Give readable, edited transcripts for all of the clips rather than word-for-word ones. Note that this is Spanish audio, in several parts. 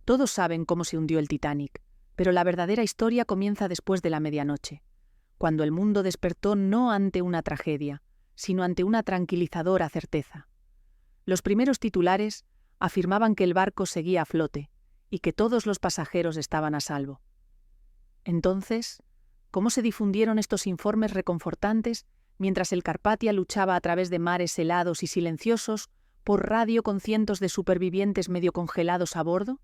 Todos saben cómo se hundió el Titanic, pero la verdadera historia comienza después de la medianoche, cuando el mundo despertó no ante una tragedia, sino ante una tranquilizadora certeza. Los primeros titulares afirmaban que el barco seguía a flote y que todos los pasajeros estaban a salvo. Entonces, ¿cómo se difundieron estos informes reconfortantes mientras el Carpathia luchaba a través de mares helados y silenciosos por radio con cientos de supervivientes medio congelados a bordo?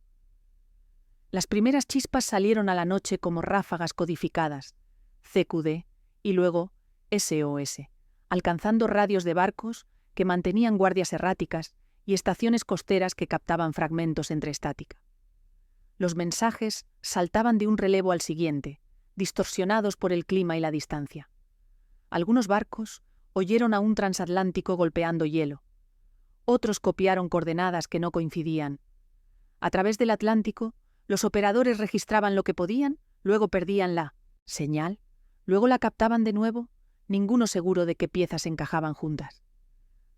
Las primeras chispas salieron a la noche como ráfagas codificadas, CQD y luego SOS, alcanzando radios de barcos que mantenían guardias erráticas y estaciones costeras que captaban fragmentos entre estática. Los mensajes saltaban de un relevo al siguiente, distorsionados por el clima y la distancia. Algunos barcos oyeron a un transatlántico golpeando hielo. Otros copiaron coordenadas que no coincidían. A través del Atlántico, los operadores registraban lo que podían, luego perdían la señal, luego la captaban de nuevo, ninguno seguro de qué piezas encajaban juntas.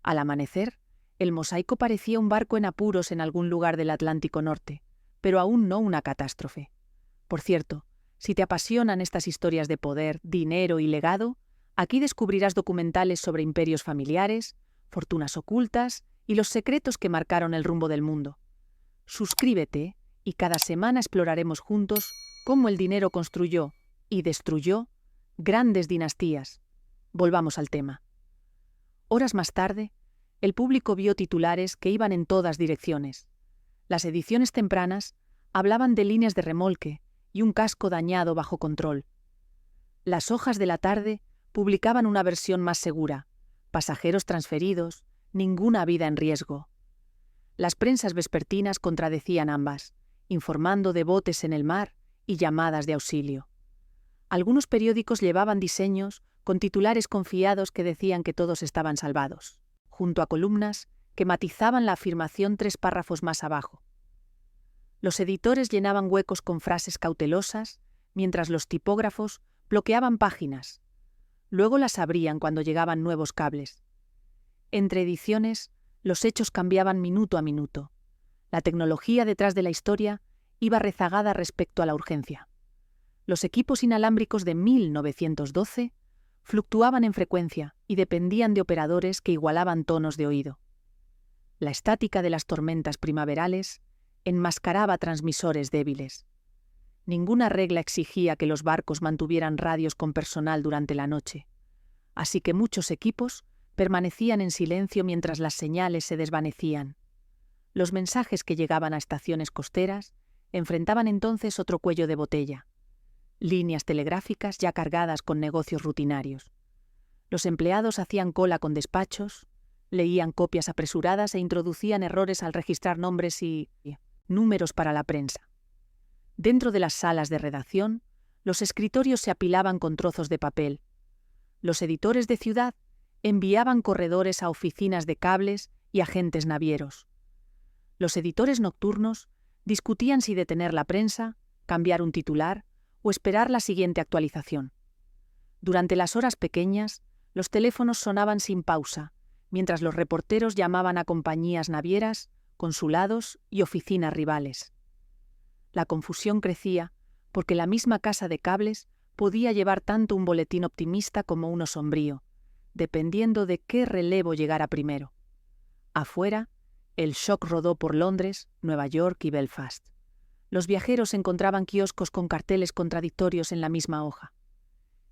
Al amanecer, el mosaico parecía un barco en apuros en algún lugar del Atlántico Norte, pero aún no una catástrofe. Por cierto, si te apasionan estas historias de poder, dinero y legado, aquí descubrirás documentales sobre imperios familiares, fortunas ocultas y los secretos que marcaron el rumbo del mundo. Suscríbete y cada semana exploraremos juntos cómo el dinero construyó y destruyó grandes dinastías. Volvamos al tema. Horas más tarde, el público vio titulares que iban en todas direcciones. Las ediciones tempranas hablaban de líneas de remolque y un casco dañado bajo control. Las hojas de la tarde publicaban una versión más segura, pasajeros transferidos, ninguna vida en riesgo. Las prensas vespertinas contradecían ambas, informando de botes en el mar y llamadas de auxilio. Algunos periódicos llevaban diseños con titulares confiados que decían que todos estaban salvados, junto a columnas que matizaban la afirmación 3 párrafos más abajo. Los editores llenaban huecos con frases cautelosas, mientras los tipógrafos bloqueaban páginas. Luego las abrían cuando llegaban nuevos cables. Entre ediciones, los hechos cambiaban minuto a minuto. La tecnología detrás de la historia iba rezagada respecto a la urgencia. Los equipos inalámbricos de 1912 fluctuaban en frecuencia y dependían de operadores que igualaban tonos de oído. La estática de las tormentas primaverales enmascaraba transmisores débiles. Ninguna regla exigía que los barcos mantuvieran radios con personal durante la noche, así que muchos equipos permanecían en silencio mientras las señales se desvanecían. Los mensajes que llegaban a estaciones costeras enfrentaban entonces otro cuello de botella. Líneas telegráficas ya cargadas con negocios rutinarios. Los empleados hacían cola con despachos, leían copias apresuradas e introducían errores al registrar nombres y números para la prensa. Dentro de las salas de redacción, los escritorios se apilaban con trozos de papel. Los editores de ciudad enviaban corredores a oficinas de cables y agentes navieros. Los editores nocturnos discutían si detener la prensa, cambiar un titular o esperar la siguiente actualización. Durante las horas pequeñas, los teléfonos sonaban sin pausa, mientras los reporteros llamaban a compañías navieras, consulados y oficinas rivales. La confusión crecía porque la misma casa de cables podía llevar tanto un boletín optimista como uno sombrío, dependiendo de qué relevo llegara primero. Afuera, el shock rodó por Londres, Nueva York y Belfast. Los viajeros encontraban kioscos con carteles contradictorios en la misma hoja.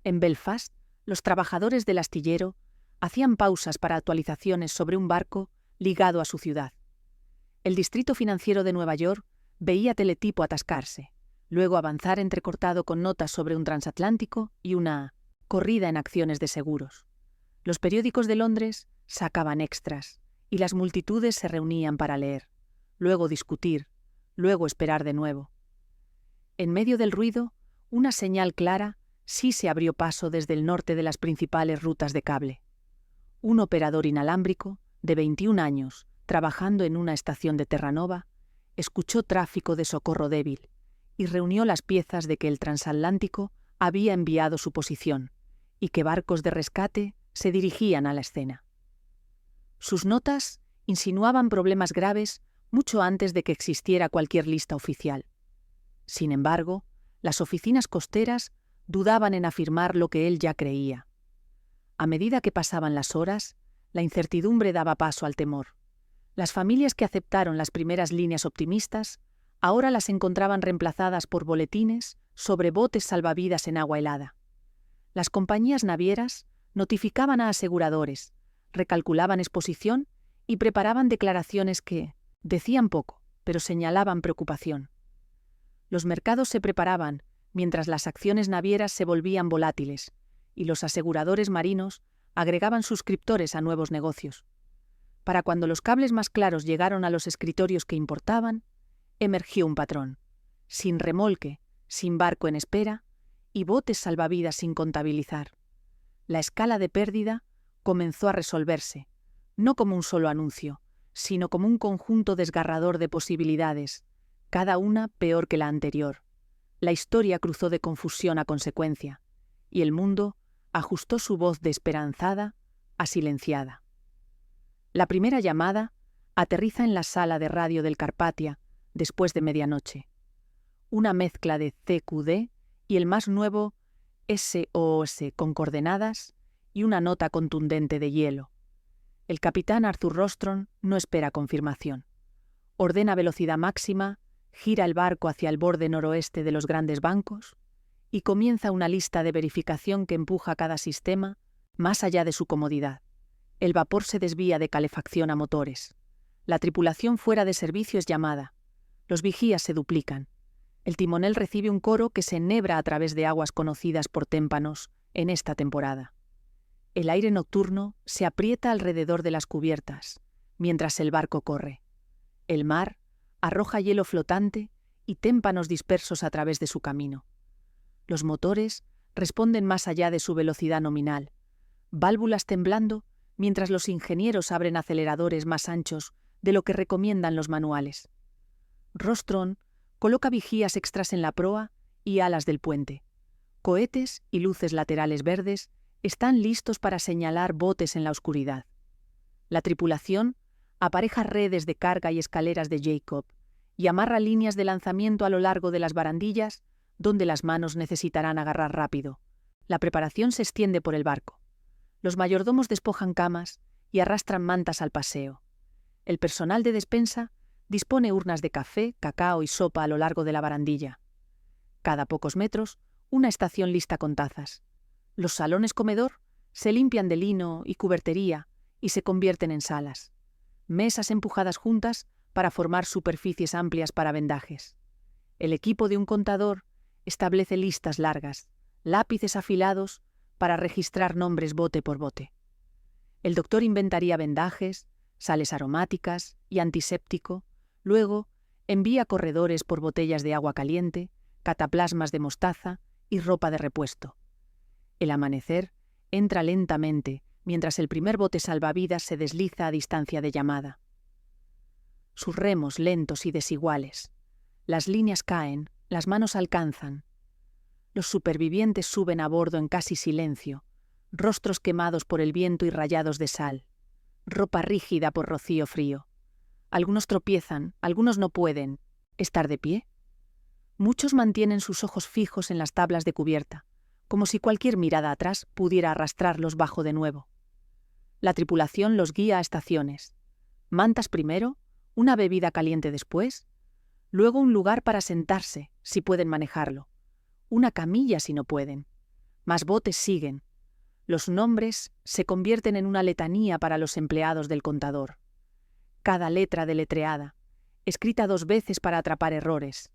En Belfast, los trabajadores del astillero hacían pausas para actualizaciones sobre un barco ligado a su ciudad. El distrito financiero de Nueva York veía Teletipo atascarse, luego avanzar entrecortado con notas sobre un transatlántico y una corrida en acciones de seguros. Los periódicos de Londres sacaban extras y las multitudes se reunían para leer, luego discutir, luego esperar de nuevo. En medio del ruido, una señal clara sí se abrió paso desde el norte de las principales rutas de cable. Un operador inalámbrico, de 21 años, trabajando en una estación de Terranova, escuchó tráfico de socorro débil y reunió las piezas de que el transatlántico había enviado su posición y que barcos de rescate se dirigían a la escena. Sus notas insinuaban problemas graves mucho antes de que existiera cualquier lista oficial. Sin embargo, las oficinas costeras dudaban en afirmar lo que él ya creía. A medida que pasaban las horas, la incertidumbre daba paso al temor. Las familias que aceptaron las primeras líneas optimistas ahora las encontraban reemplazadas por boletines sobre botes salvavidas en agua helada. Las compañías navieras notificaban a aseguradores, recalculaban exposición y preparaban declaraciones que decían poco, pero señalaban preocupación. Los mercados se preparaban mientras las acciones navieras se volvían volátiles y los aseguradores marinos agregaban suscriptores a nuevos negocios. Para cuando los cables más claros llegaron a los escritorios que importaban, emergió un patrón: sin remolque, sin barco en espera y botes salvavidas sin contabilizar. La escala de pérdida comenzó a resolverse, no como un solo anuncio, sino como un conjunto desgarrador de posibilidades, cada una peor que la anterior. La historia cruzó de confusión a consecuencia, y el mundo ajustó su voz de esperanzada a silenciada. La primera llamada aterriza en la sala de radio del Carpathia después de medianoche. Una mezcla de CQD y el más nuevo SOS con coordenadas y una nota contundente de hielo. El capitán Arthur Rostron no espera confirmación. Ordena velocidad máxima, gira el barco hacia el borde noroeste de los grandes bancos y comienza una lista de verificación que empuja cada sistema más allá de su comodidad. El vapor se desvía de calefacción a motores. La tripulación fuera de servicio es llamada. Los vigías se duplican. El timonel recibe un coro que se enhebra a través de aguas conocidas por témpanos en esta temporada. El aire nocturno se aprieta alrededor de las cubiertas, mientras el barco corre. El mar arroja hielo flotante y témpanos dispersos a través de su camino. Los motores responden más allá de su velocidad nominal, válvulas temblando mientras los ingenieros abren aceleradores más anchos de lo que recomiendan los manuales. Rostron coloca vigías extras en la proa y alas del puente. Cohetes y luces laterales verdes están listos para señalar botes en la oscuridad. La tripulación apareja redes de carga y escaleras de Jacob y amarra líneas de lanzamiento a lo largo de las barandillas donde las manos necesitarán agarrar rápido. La preparación se extiende por el barco. Los mayordomos despojan camas y arrastran mantas al paseo. El personal de despensa dispone urnas de café, cacao y sopa a lo largo de la barandilla. Cada pocos metros, una estación lista con tazas. Los salones comedor se limpian de lino y cubertería y se convierten en salas. Mesas empujadas juntas para formar superficies amplias para vendajes. El equipo de un contador establece listas largas, lápices afilados para registrar nombres bote por bote. El doctor inventaría vendajes, sales aromáticas y antiséptico, luego envía corredores por botellas de agua caliente, cataplasmas de mostaza y ropa de repuesto. El amanecer entra lentamente mientras el primer bote salvavidas se desliza a distancia de llamada. Sus remos lentos y desiguales. Las líneas caen, las manos alcanzan. Los supervivientes suben a bordo en casi silencio, rostros quemados por el viento y rayados de sal, ropa rígida por rocío frío. Algunos tropiezan, algunos no pueden. ¿Estar de pie? Muchos mantienen sus ojos fijos en las tablas de cubierta, como si cualquier mirada atrás pudiera arrastrarlos bajo de nuevo. La tripulación los guía a estaciones. Mantas primero, una bebida caliente después, luego un lugar para sentarse, si pueden manejarlo, una camilla si no pueden. Más botes siguen. Los nombres se convierten en una letanía para los empleados del contador. Cada letra deletreada, escrita 2 veces para atrapar errores.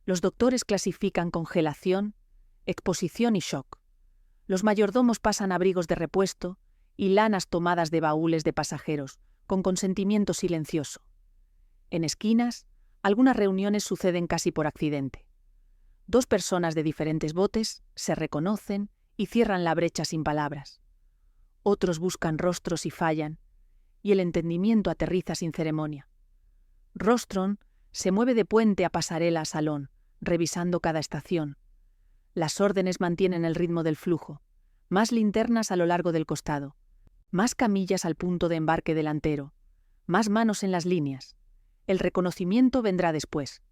Los doctores clasifican congelación, exposición y shock. Los mayordomos pasan abrigos de repuesto y lanas tomadas de baúles de pasajeros, con consentimiento silencioso. En esquinas, algunas reuniones suceden casi por accidente. 2 personas de diferentes botes se reconocen y cierran la brecha sin palabras. Otros buscan rostros y fallan, y el entendimiento aterriza sin ceremonia. Rostron se mueve de puente a pasarela a salón, revisando cada estación. Las órdenes mantienen el ritmo del flujo. Más linternas a lo largo del costado. Más camillas al punto de embarque delantero. Más manos en las líneas. El reconocimiento vendrá después.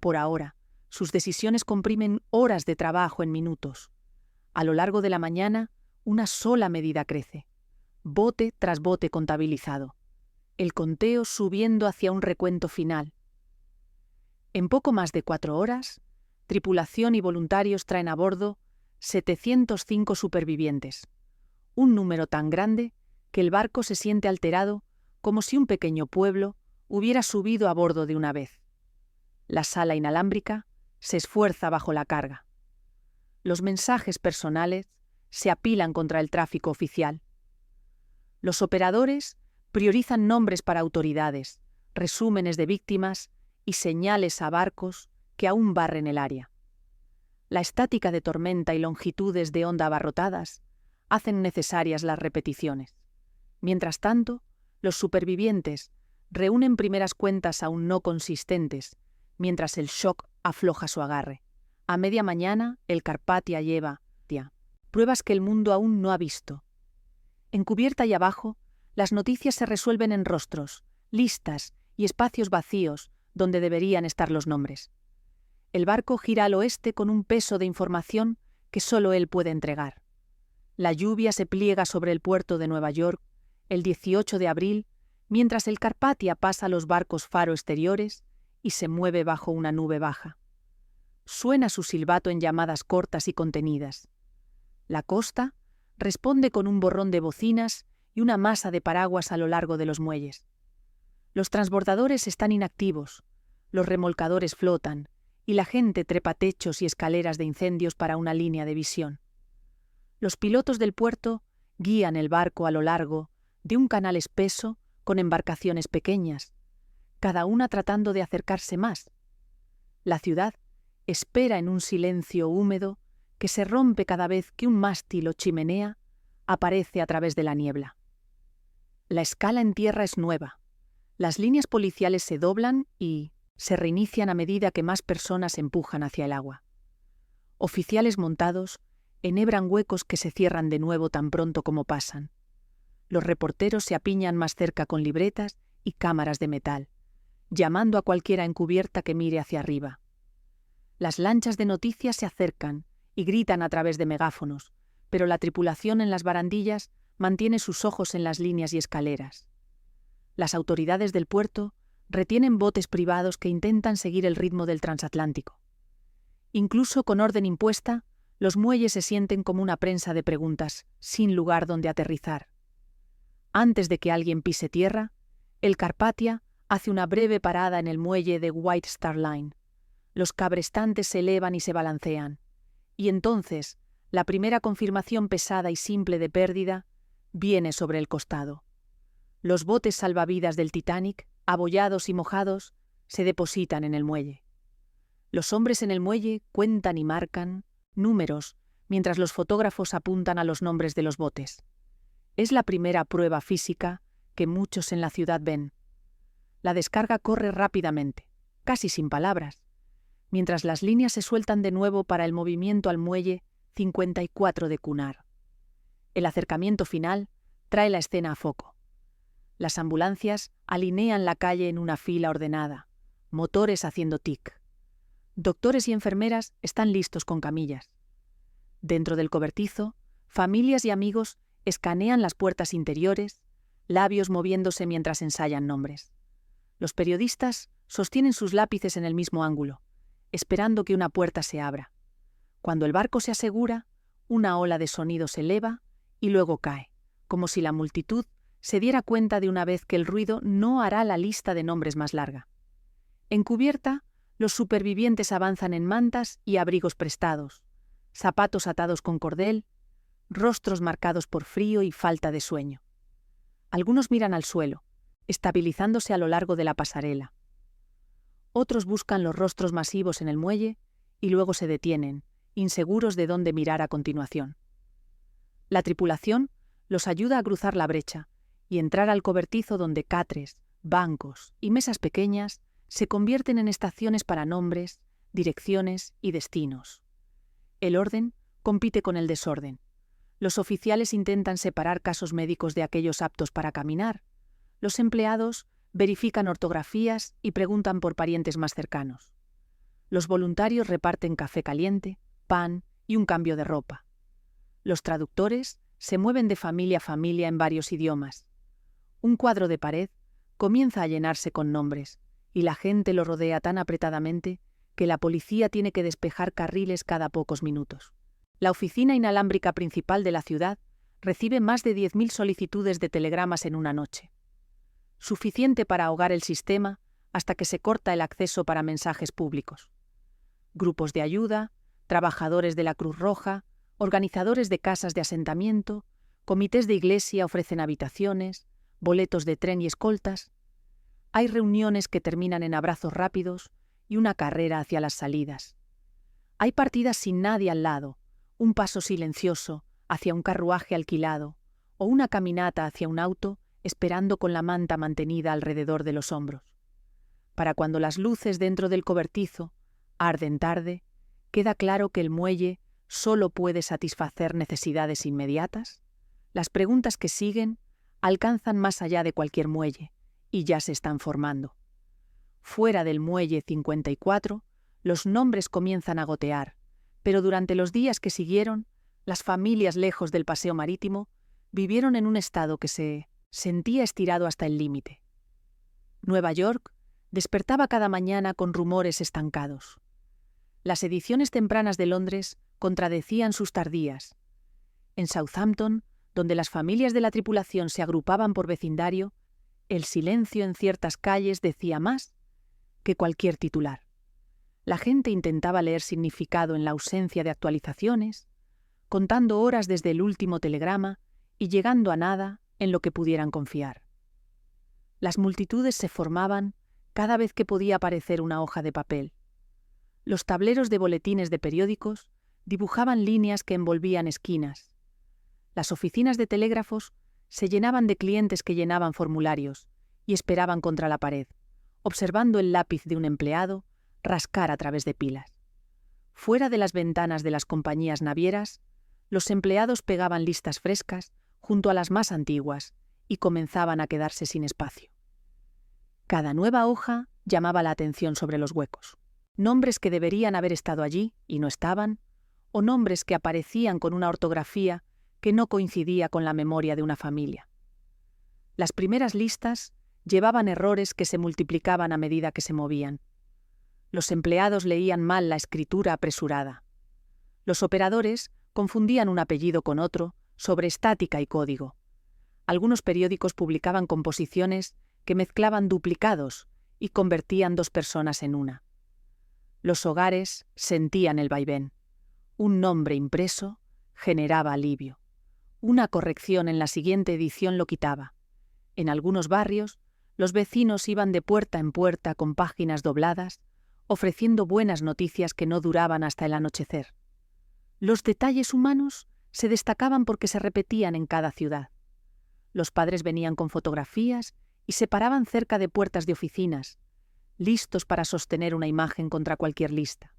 Por ahora, sus decisiones comprimen horas de trabajo en minutos. A lo largo de la mañana, una sola medida crece. Bote tras bote contabilizado. El conteo subiendo hacia un recuento final. En poco más de 4 horas, tripulación y voluntarios traen a bordo 705 supervivientes. Un número tan grande que el barco se siente alterado como si un pequeño pueblo hubiera subido a bordo de una vez. La sala inalámbrica se esfuerza bajo la carga. Los mensajes personales se apilan contra el tráfico oficial. Los operadores priorizan nombres para autoridades, resúmenes de víctimas y señales a barcos que aún barren el área. La estática de tormenta y longitudes de onda abarrotadas hacen necesarias las repeticiones. Mientras tanto, los supervivientes reúnen primeras cuentas aún no consistentes, mientras el shock afloja su agarre. A media mañana, el Carpathia lleva pruebas que el mundo aún no ha visto. En cubierta y abajo, las noticias se resuelven en rostros, listas y espacios vacíos donde deberían estar los nombres. El barco gira al oeste con un peso de información que solo él puede entregar. La lluvia se pliega sobre el puerto de Nueva York el 18 de abril, mientras el Carpathia pasa los barcos faro exteriores y se mueve bajo una nube baja. Suena su silbato en llamadas cortas y contenidas. La costa responde con un borrón de bocinas y una masa de paraguas a lo largo de los muelles. Los transbordadores están inactivos, los remolcadores flotan y la gente trepa techos y escaleras de incendios para una línea de visión. Los pilotos del puerto guían el barco a lo largo de un canal espeso con embarcaciones pequeñas, cada una tratando de acercarse más. La ciudad espera en un silencio húmedo que se rompe cada vez que un mástil o chimenea aparece a través de la niebla. La escala en tierra es nueva. Las líneas policiales se doblan y se reinician a medida que más personas empujan hacia el agua. Oficiales montados enhebran huecos que se cierran de nuevo tan pronto como pasan. Los reporteros se apiñan más cerca con libretas y cámaras de metal, llamando a cualquiera encubierta que mire hacia arriba. Las lanchas de noticias se acercan y gritan a través de megáfonos, pero la tripulación en las barandillas mantiene sus ojos en las líneas y escaleras. Las autoridades del puerto retienen botes privados que intentan seguir el ritmo del transatlántico. Incluso con orden impuesta, los muelles se sienten como una prensa de preguntas, sin lugar donde aterrizar. Antes de que alguien pise tierra, el Carpathia hace una breve parada en el muelle de White Star Line. Los cabrestantes se elevan y se balancean. Y entonces, la primera confirmación pesada y simple de pérdida viene sobre el costado. Los botes salvavidas del Titanic, abollados y mojados, se depositan en el muelle. Los hombres en el muelle cuentan y marcan números, mientras los fotógrafos apuntan a los nombres de los botes. Es la primera prueba física que muchos en la ciudad ven. La descarga corre rápidamente, casi sin palabras, mientras las líneas se sueltan de nuevo para el movimiento al muelle 54 de Cunard. El acercamiento final trae la escena a foco. Las ambulancias alinean la calle en una fila ordenada, motores haciendo tic. Doctores y enfermeras están listos con camillas. Dentro del cobertizo, familias y amigos escanean las puertas interiores, labios moviéndose mientras ensayan nombres. Los periodistas sostienen sus lápices en el mismo ángulo, esperando que una puerta se abra. Cuando el barco se asegura, una ola de sonido se eleva y luego cae, como si la multitud se diera cuenta de una vez que el ruido no hará la lista de nombres más larga. En cubierta, los supervivientes avanzan en mantas y abrigos prestados, zapatos atados con cordel, rostros marcados por frío y falta de sueño. Algunos miran al suelo, estabilizándose a lo largo de la pasarela. Otros buscan los rostros masivos en el muelle y luego se detienen, inseguros de dónde mirar a continuación. La tripulación los ayuda a cruzar la brecha y entrar al cobertizo donde catres, bancos y mesas pequeñas se convierten en estaciones para nombres, direcciones y destinos. El orden compite con el desorden. Los oficiales intentan separar casos médicos de aquellos aptos para caminar. Los empleados verifican ortografías y preguntan por parientes más cercanos. Los voluntarios reparten café caliente, pan y un cambio de ropa. Los traductores se mueven de familia a familia en varios idiomas. Un cuadro de pared comienza a llenarse con nombres, y la gente lo rodea tan apretadamente que la policía tiene que despejar carriles cada pocos minutos. La oficina inalámbrica principal de la ciudad recibe más de 10.000 solicitudes de telegramas en una noche. Suficiente para ahogar el sistema hasta que se corta el acceso para mensajes públicos. Grupos de ayuda, trabajadores de la Cruz Roja, organizadores de casas de asentamiento, comités de iglesia ofrecen habitaciones, boletos de tren y escoltas. Hay reuniones que terminan en abrazos rápidos y una carrera hacia las salidas. Hay partidas sin nadie al lado, un paso silencioso hacia un carruaje alquilado o una caminata hacia un auto esperando con la manta mantenida alrededor de los hombros. Para cuando las luces dentro del cobertizo arden tarde, queda claro que el muelle solo puede satisfacer necesidades inmediatas. Las preguntas que siguen alcanzan más allá de cualquier muelle y ya se están formando. Fuera del muelle 54, los nombres comienzan a gotear, pero durante los días que siguieron, las familias lejos del paseo marítimo vivieron en un estado que se sentía estirado hasta el límite. Nueva York despertaba cada mañana con rumores estancados. Las ediciones tempranas de Londres contradecían sus tardías. En Southampton, donde las familias de la tripulación se agrupaban por vecindario, el silencio en ciertas calles decía más que cualquier titular. La gente intentaba leer significado en la ausencia de actualizaciones, contando horas desde el último telegrama y llegando a nada en lo que pudieran confiar. Las multitudes se formaban cada vez que podía aparecer una hoja de papel. Los tableros de boletines de periódicos dibujaban líneas que envolvían esquinas. Las oficinas de telégrafos se llenaban de clientes que llenaban formularios y esperaban contra la pared, observando el lápiz de un empleado rascar a través de pilas. Fuera de las ventanas de las compañías navieras, los empleados pegaban listas frescas junto a las más antiguas y comenzaban a quedarse sin espacio. Cada nueva hoja llamaba la atención sobre los huecos. Nombres que deberían haber estado allí y no estaban, o nombres que aparecían con una ortografía que no coincidía con la memoria de una familia. Las primeras listas llevaban errores que se multiplicaban a medida que se movían. Los empleados leían mal la escritura apresurada. Los operadores confundían un apellido con otro sobre estática y código. Algunos periódicos publicaban composiciones que mezclaban duplicados y convertían dos personas en una. Los hogares sentían el vaivén. Un nombre impreso generaba alivio. Una corrección en la siguiente edición lo quitaba. En algunos barrios, los vecinos iban de puerta en puerta con páginas dobladas, ofreciendo buenas noticias que no duraban hasta el anochecer. Los detalles humanos se destacaban porque se repetían en cada ciudad. Los padres venían con fotografías y se paraban cerca de puertas de oficinas, listos para sostener una imagen contra cualquier lista.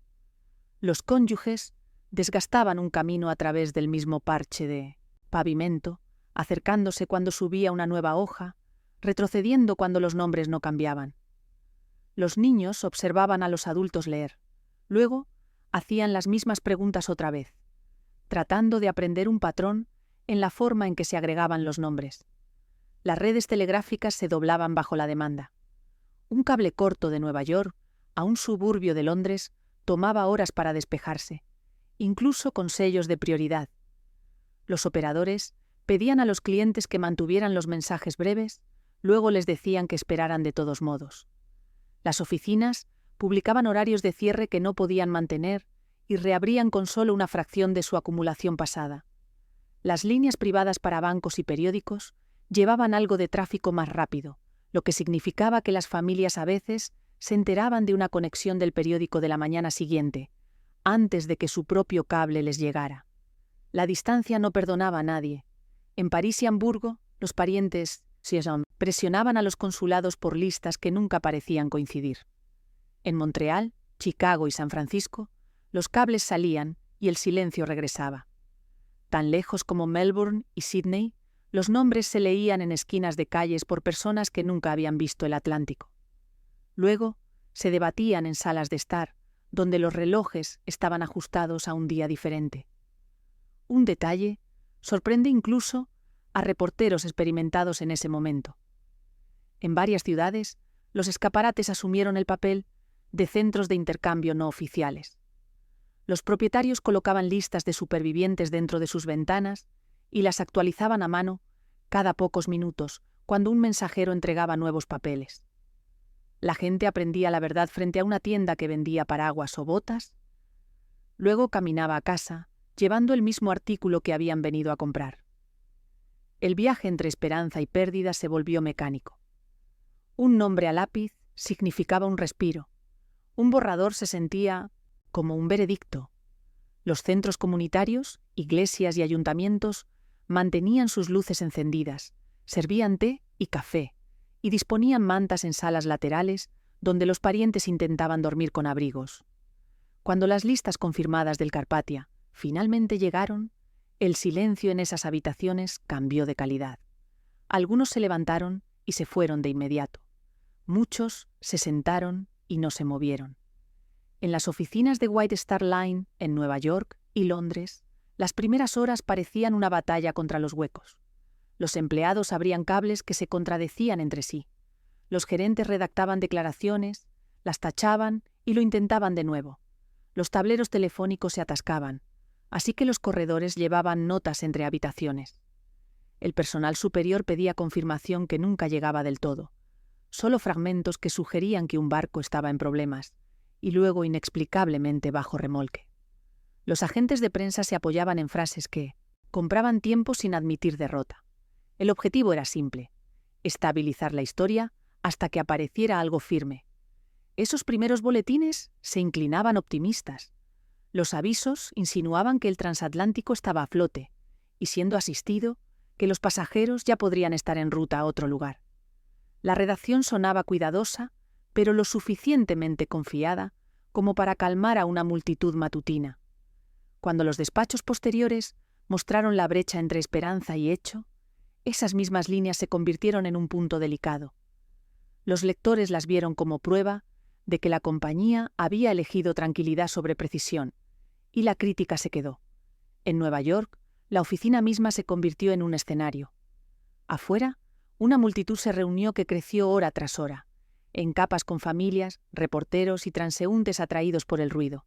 Los cónyuges desgastaban un camino a través del mismo parche de pavimento, acercándose cuando subía una nueva hoja, retrocediendo cuando los nombres no cambiaban. Los niños observaban a los adultos leer. Luego, hacían las mismas preguntas otra vez, tratando de aprender un patrón en la forma en que se agregaban los nombres. Las redes telegráficas se doblaban bajo la demanda. Un cable corto de Nueva York a un suburbio de Londres tomaba horas para despejarse, incluso con sellos de prioridad. Los operadores pedían a los clientes que mantuvieran los mensajes breves, luego les decían que esperaran de todos modos. Las oficinas publicaban horarios de cierre que no podían mantener y reabrían con solo una fracción de su acumulación pasada. Las líneas privadas para bancos y periódicos llevaban algo de tráfico más rápido, lo que significaba que las familias a veces se enteraban de una conexión del periódico de la mañana siguiente, antes de que su propio cable les llegara. La distancia no perdonaba a nadie. En París y Hamburgo, los parientes presionaban a los consulados por listas que nunca parecían coincidir. En Montreal, Chicago y San Francisco, los cables salían y el silencio regresaba. Tan lejos como Melbourne y Sydney, Los nombres se leían en esquinas de calles por personas que nunca habían visto el Atlántico. Luego, se debatían en salas de estar, donde los relojes estaban ajustados a un día diferente. Un detalle sorprende incluso a reporteros experimentados en ese momento. En varias ciudades, los escaparates asumieron el papel de centros de intercambio no oficiales. Los propietarios colocaban listas de supervivientes dentro de sus ventanas y las actualizaban a mano cada pocos minutos cuando un mensajero entregaba nuevos papeles. La gente aprendía la verdad frente a una tienda que vendía paraguas o botas. Luego caminaba a casa, llevando el mismo artículo que habían venido a comprar. El viaje entre esperanza y pérdida se volvió mecánico. Un nombre a lápiz significaba un respiro. Un borrador se sentía como un veredicto. Los centros comunitarios, iglesias y ayuntamientos mantenían sus luces encendidas, servían té y café, y disponían mantas en salas laterales donde los parientes intentaban dormir con abrigos. Cuando las listas confirmadas del Carpathia finalmente llegaron, el silencio en esas habitaciones cambió de calidad. Algunos se levantaron y se fueron de inmediato. Muchos se sentaron y no se movieron. En las oficinas de White Star Line, en Nueva York y Londres, las primeras horas parecían una batalla contra los huecos. Los empleados abrían cables que se contradecían entre sí. Los gerentes redactaban declaraciones, las tachaban y lo intentaban de nuevo. Los tableros telefónicos se atascaban, así que los corredores llevaban notas entre habitaciones. El personal superior pedía confirmación que nunca llegaba del todo, solo fragmentos que sugerían que un barco estaba en problemas, y luego inexplicablemente bajo remolque. Los agentes de prensa se apoyaban en frases que compraban tiempo sin admitir derrota. El objetivo era simple: estabilizar la historia hasta que apareciera algo firme. Esos primeros boletines se inclinaban optimistas. Los avisos insinuaban que el transatlántico estaba a flote y, siendo asistido, que los pasajeros ya podrían estar en ruta a otro lugar. La redacción sonaba cuidadosa, pero lo suficientemente confiada como para calmar a una multitud matutina. Cuando los despachos posteriores mostraron la brecha entre esperanza y hecho, esas mismas líneas se convirtieron en un punto delicado. Los lectores las vieron como prueba de que la compañía había elegido tranquilidad sobre precisión, y la crítica se quedó. En Nueva York, la oficina misma se convirtió en un escenario. Afuera, una multitud se reunió que creció hora tras hora, en capas con familias, reporteros y transeúntes atraídos por el ruido.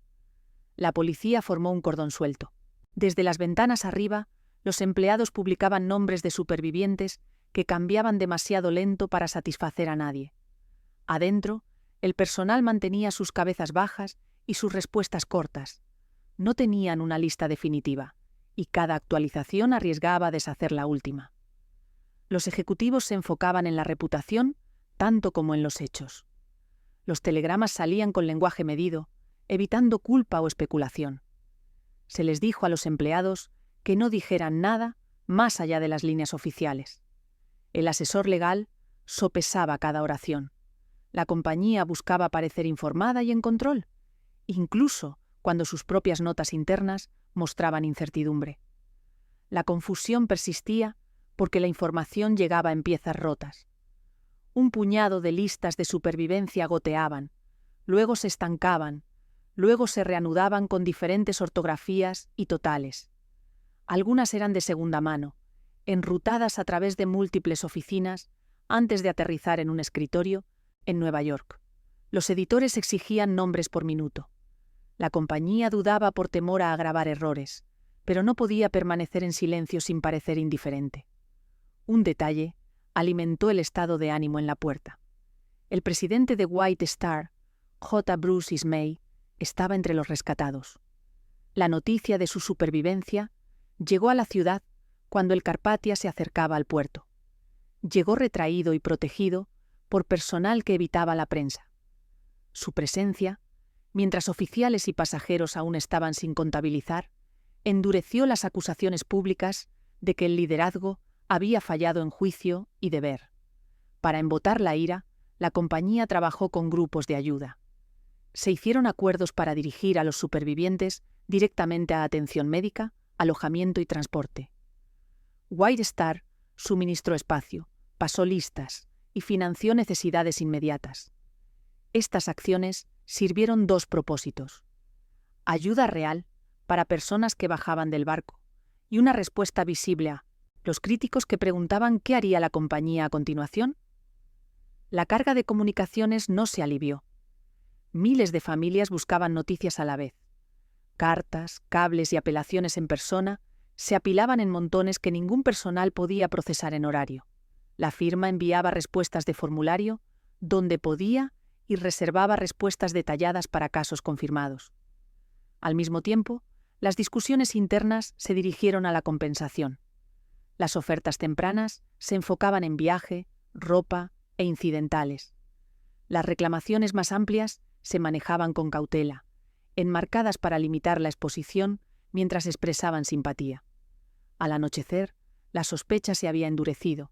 La policía formó un cordón suelto. Desde las ventanas arriba, los empleados publicaban nombres de supervivientes que cambiaban demasiado lento para satisfacer a nadie. Adentro, el personal mantenía sus cabezas bajas y sus respuestas cortas. No tenían una lista definitiva, y cada actualización arriesgaba a deshacer la última. Los ejecutivos se enfocaban en la reputación tanto como en los hechos. Los telegramas salían con lenguaje medido, evitando culpa o especulación. Se les dijo a los empleados que no dijeran nada más allá de las líneas oficiales. El asesor legal sopesaba cada oración. La compañía buscaba parecer informada y en control, incluso cuando sus propias notas internas mostraban incertidumbre. La confusión persistía porque la información llegaba en piezas rotas. Un puñado de listas de supervivencia goteaban, luego se estancaban, luego se reanudaban con diferentes ortografías y totales. Algunas eran de segunda mano, enrutadas a través de múltiples oficinas antes de aterrizar en un escritorio en Nueva York. Los editores exigían nombres por minuto. La compañía dudaba por temor a agravar errores, pero no podía permanecer en silencio sin parecer indiferente. Un detalle alimentó el estado de ánimo en la puerta. El presidente de White Star, J. Bruce Ismay, estaba entre los rescatados. La noticia de su supervivencia llegó a la ciudad cuando el Carpathia se acercaba al puerto. Llegó retraído y protegido por personal que evitaba la prensa. Su presencia, mientras oficiales y pasajeros aún estaban sin contabilizar, endureció las acusaciones públicas de que el liderazgo había fallado en juicio y deber. Para embotar la ira, la compañía trabajó con grupos de ayuda. Se hicieron acuerdos para dirigir a los supervivientes directamente a atención médica, alojamiento y transporte. White Star suministró espacio, pasó listas y financió necesidades inmediatas. Estas acciones sirvieron dos propósitos: ayuda real para personas que bajaban del barco y una respuesta visible a los críticos que preguntaban qué haría la compañía a continuación. La carga de comunicaciones no se alivió. Miles de familias buscaban noticias a la vez. Cartas, cables y apelaciones en persona se apilaban en montones que ningún personal podía procesar en horario. La firma enviaba respuestas de formulario donde podía y reservaba respuestas detalladas para casos confirmados. Al mismo tiempo, las discusiones internas se dirigieron a la compensación. Las ofertas tempranas se enfocaban en viaje, ropa e incidentales. Las reclamaciones más amplias se manejaban con cautela, enmarcadas para limitar la exposición mientras expresaban simpatía. Al anochecer, la sospecha se había endurecido.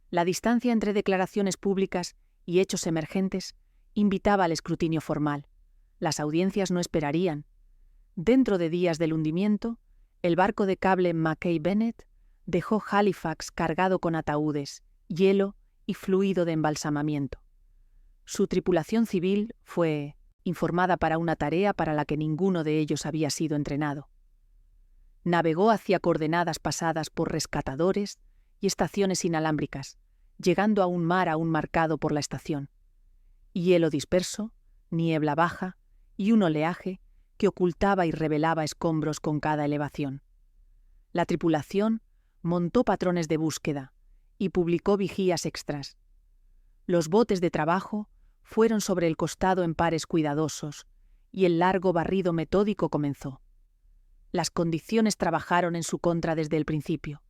La distancia entre declaraciones públicas y hechos emergentes invitaba al escrutinio formal. Las audiencias no esperarían. Dentro de días del hundimiento, el barco de cable Mackay Bennett dejó Halifax cargado con ataúdes, hielo y fluido de embalsamamiento. Su tripulación civil fue informada para una tarea para la que ninguno de ellos había sido entrenado. Navegó hacia coordenadas pasadas por rescatadores y estaciones inalámbricas, llegando a un mar aún marcado por la estación. Hielo disperso, niebla baja y un oleaje que ocultaba y revelaba escombros con cada elevación. La tripulación montó patrones de búsqueda y publicó vigías extras. Los botes de trabajo fueron sobre el costado en pares cuidadosos y el largo barrido metódico comenzó. Las condiciones trabajaron en su contra desde el principio.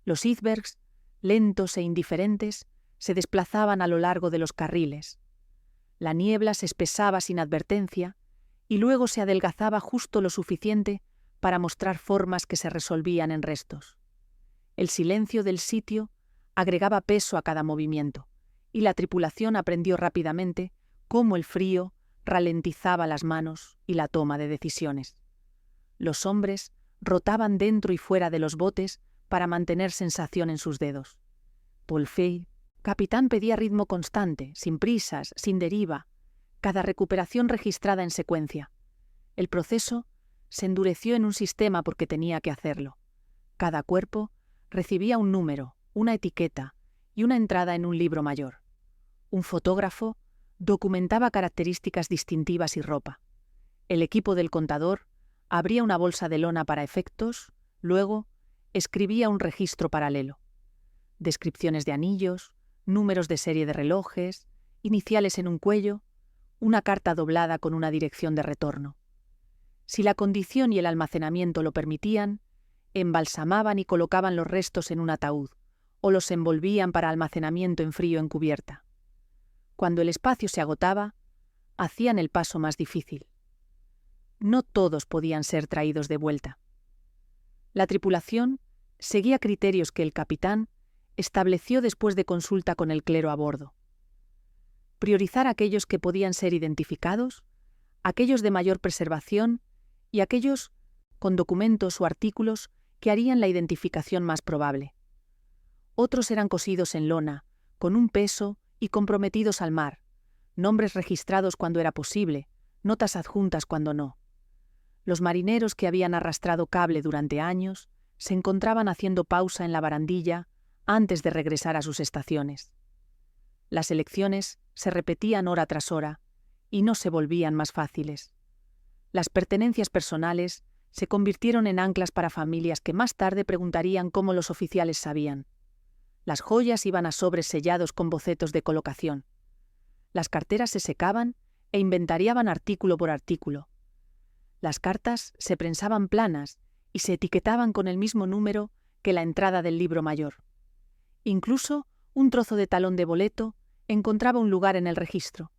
Los icebergs, lentos e indiferentes, se desplazaban a lo largo de los carriles. La niebla se espesaba sin advertencia y luego se adelgazaba justo lo suficiente para mostrar formas que se resolvían en restos. El silencio del sitio agregaba peso a cada movimiento, y la tripulación aprendió rápidamente cómo el frío ralentizaba las manos y la toma de decisiones. Los hombres rotaban dentro y fuera de los botes para mantener sensación en sus dedos. Paul Fay, capitán, pedía ritmo constante, sin prisas, sin deriva, cada recuperación registrada en secuencia. El proceso se endureció en un sistema porque tenía que hacerlo. Cada cuerpo recibía un número, una etiqueta y una entrada en un libro mayor. Un fotógrafo documentaba características distintivas y ropa. El equipo del contador abría una bolsa de lona para efectos, luego escribía un registro paralelo. Descripciones de anillos, números de serie de relojes, iniciales en un cuello, una carta doblada con una dirección de retorno. Si la condición y el almacenamiento lo permitían, embalsamaban y colocaban los restos en un ataúd, o los envolvían para almacenamiento en frío en cubierta. Cuando el espacio se agotaba, hacían el paso más difícil. No todos podían ser traídos de vuelta. La tripulación seguía criterios que el capitán estableció después de consulta con el clero a bordo. Priorizar aquellos que podían ser identificados, aquellos de mayor preservación y aquellos con documentos o artículos que harían la identificación más probable. Otros eran cosidos en lona, con un peso y comprometidos al mar, nombres registrados cuando era posible, notas adjuntas cuando no. Los marineros que habían arrastrado cable durante años se encontraban haciendo pausa en la barandilla antes de regresar a sus estaciones. Las elecciones se repetían hora tras hora y no se volvían más fáciles. Las pertenencias personales se convirtieron en anclas para familias que más tarde preguntarían cómo los oficiales sabían. Las joyas iban a sobres sellados con bocetos de colocación. Las carteras se secaban e inventariaban artículo por artículo. Las cartas se prensaban planas y se etiquetaban con el mismo número que la entrada del libro mayor. Incluso un trozo de talón de boleto encontraba un lugar en el registro.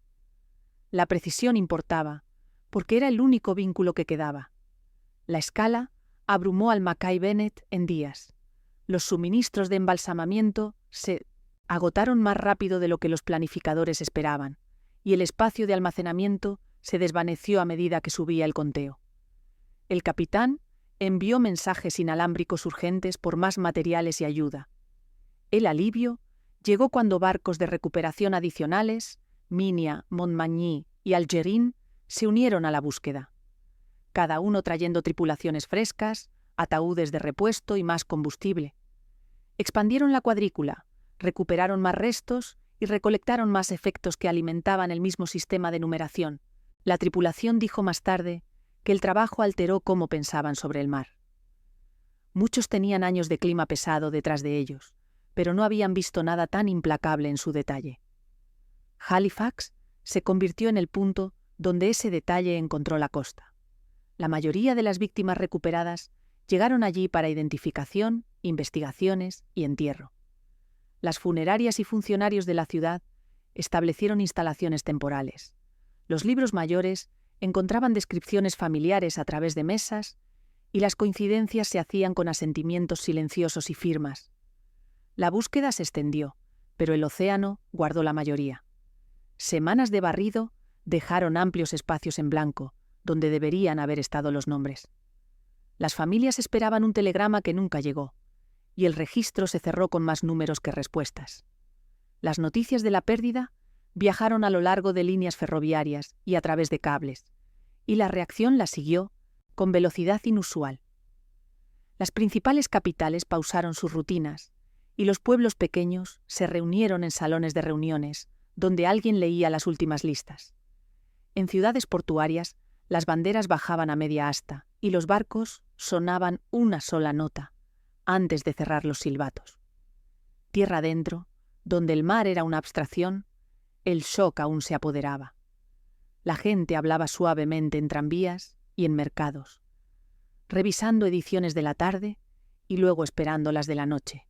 La precisión importaba, porque era el único vínculo que quedaba. La escala abrumó al Mackay Bennett en días. Los suministros de embalsamamiento se agotaron más rápido de lo que los planificadores esperaban, y el espacio de almacenamiento se desvaneció a medida que subía el conteo. El capitán envió mensajes inalámbricos urgentes por más materiales y ayuda. El alivio llegó cuando barcos de recuperación adicionales, Minia, Montmagny y Algerín, se unieron a la búsqueda, cada uno trayendo tripulaciones frescas, ataúdes de repuesto y más combustible. Expandieron la cuadrícula, recuperaron más restos y recolectaron más efectos que alimentaban el mismo sistema de numeración. La tripulación dijo más tarde que el trabajo alteró cómo pensaban sobre el mar. Muchos tenían años de clima pesado detrás de ellos, pero no habían visto nada tan implacable en su detalle. Halifax se convirtió en el punto donde ese detalle encontró la costa. La mayoría de las víctimas recuperadas llegaron allí para identificación, investigaciones y entierro. Las funerarias y funcionarios de la ciudad establecieron instalaciones temporales. Los libros mayores encontraban descripciones familiares a través de mesas y las coincidencias se hacían con asentimientos silenciosos y firmas. La búsqueda se extendió, pero el océano guardó la mayoría. Semanas de barrido dejaron amplios espacios en blanco, donde deberían haber estado los nombres. Las familias esperaban un telegrama que nunca llegó, y el registro se cerró con más números que respuestas. Las noticias de la pérdida viajaron a lo largo de líneas ferroviarias y a través de cables, y la reacción la siguió con velocidad inusual. Las principales capitales pausaron sus rutinas, y los pueblos pequeños se reunieron en salones de reuniones, donde alguien leía las últimas listas. En ciudades portuarias, las banderas bajaban a media asta, y los barcos sonaban una sola nota, antes de cerrar los silbatos. Tierra adentro, donde el mar era una abstracción, el shock aún se apoderaba. La gente hablaba suavemente en tranvías y en mercados, revisando ediciones de la tarde y luego esperando las de la noche.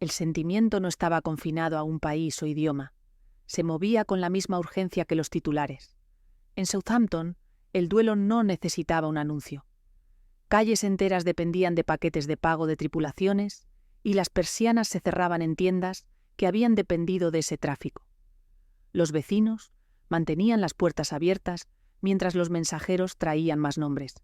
El sentimiento no estaba confinado a un país o idioma, se movía con la misma urgencia que los titulares. En Southampton, el duelo no necesitaba un anuncio. Calles enteras dependían de paquetes de pago de tripulaciones y las persianas se cerraban en tiendas que habían dependido de ese tráfico. Los vecinos mantenían las puertas abiertas mientras los mensajeros traían más nombres.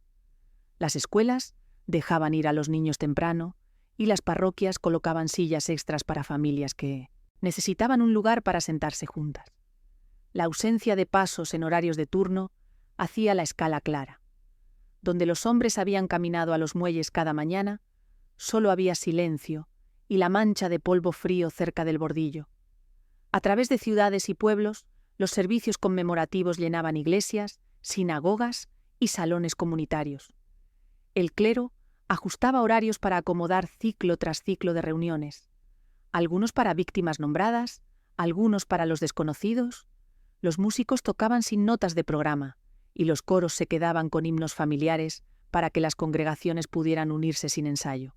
Las escuelas dejaban ir a los niños temprano y las parroquias colocaban sillas extras para familias que necesitaban un lugar para sentarse juntas. La ausencia de pasos en horarios de turno hacía la escala clara. Donde los hombres habían caminado a los muelles cada mañana, solo había silencio y la mancha de polvo frío cerca del bordillo. A través de ciudades y pueblos, los servicios conmemorativos llenaban iglesias, sinagogas y salones comunitarios. El clero ajustaba horarios para acomodar ciclo tras ciclo de reuniones, algunos para víctimas nombradas, algunos para los desconocidos. Los músicos tocaban sin notas de programa, y los coros se quedaban con himnos familiares para que las congregaciones pudieran unirse sin ensayo.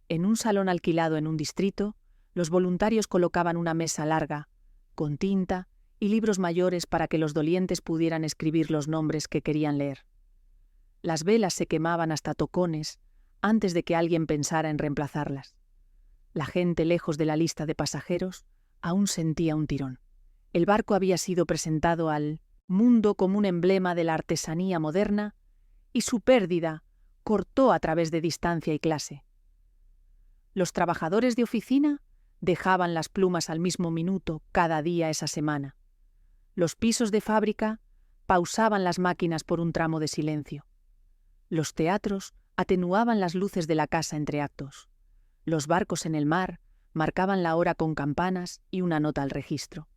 En un salón alquilado en un distrito, los voluntarios colocaban una mesa larga, con tinta y libros mayores para que los dolientes pudieran escribir los nombres que querían leer. Las velas se quemaban hasta tocones antes de que alguien pensara en reemplazarlas. La gente lejos de la lista de pasajeros aún sentía un tirón. El barco había sido presentado al mundo como un emblema de la artesanía moderna y su pérdida cortó a través de distancia y clase. Los trabajadores de oficina dejaban las plumas al mismo minuto cada día esa semana. Los pisos de fábrica pausaban las máquinas por un tramo de silencio. Los teatros atenuaban las luces de la casa entre actos. Los barcos en el mar marcaban la hora con campanas y una nota al registro.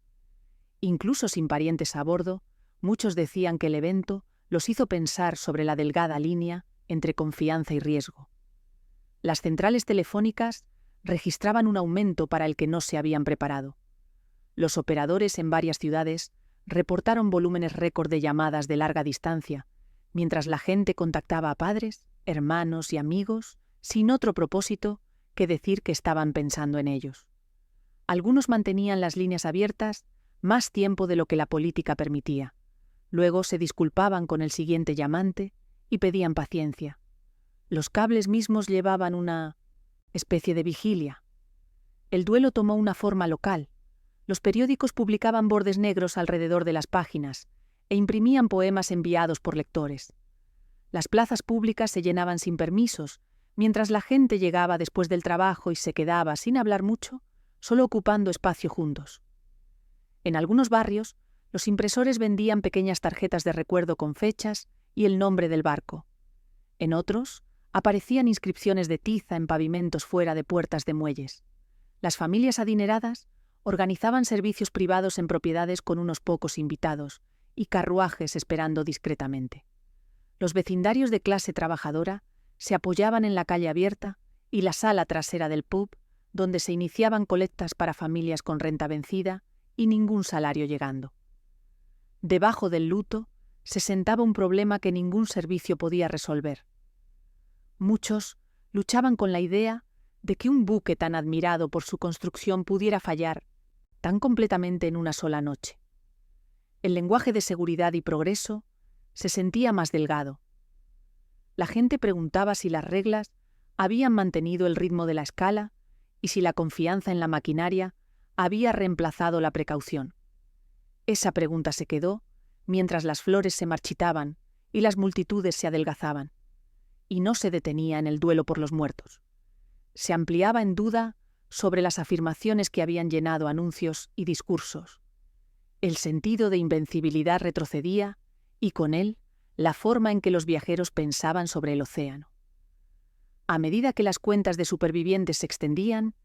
Incluso sin parientes a bordo, muchos decían que el evento los hizo pensar sobre la delgada línea entre confianza y riesgo. Las centrales telefónicas registraban un aumento para el que no se habían preparado. Los operadores en varias ciudades reportaron volúmenes récord de llamadas de larga distancia, mientras la gente contactaba a padres, hermanos y amigos sin otro propósito que decir que estaban pensando en ellos. Algunos mantenían las líneas abiertas más tiempo de lo que la política permitía. Luego se disculpaban con el siguiente llamante y pedían paciencia. Los cables mismos llevaban una especie de vigilia. El duelo tomó una forma local. Los periódicos publicaban bordes negros alrededor de las páginas e imprimían poemas enviados por lectores. Las plazas públicas se llenaban sin permisos, mientras la gente llegaba después del trabajo y se quedaba, sin hablar mucho, solo ocupando espacio juntos. En algunos barrios, los impresores vendían pequeñas tarjetas de recuerdo con fechas y el nombre del barco. En otros, aparecían inscripciones de tiza en pavimentos fuera de puertas de muelles. Las familias adineradas organizaban servicios privados en propiedades con unos pocos invitados y carruajes esperando discretamente. Los vecindarios de clase trabajadora se apoyaban en la calle abierta y la sala trasera del pub, donde se iniciaban colectas para familias con renta vencida y ningún salario llegando. Debajo del luto se sentaba un problema que ningún servicio podía resolver. Muchos luchaban con la idea de que un buque tan admirado por su construcción pudiera fallar tan completamente en una sola noche. El lenguaje de seguridad y progreso se sentía más delgado. La gente preguntaba si las reglas habían mantenido el ritmo de la escala y si la confianza en la maquinaria había reemplazado la precaución. Esa pregunta se quedó mientras las flores se marchitaban y las multitudes se adelgazaban, y no se detenía en el duelo por los muertos. Se ampliaba en duda sobre las afirmaciones que habían llenado anuncios y discursos. El sentido de invencibilidad retrocedía y con él la forma en que los viajeros pensaban sobre el océano. A medida que las cuentas de supervivientes se extendían,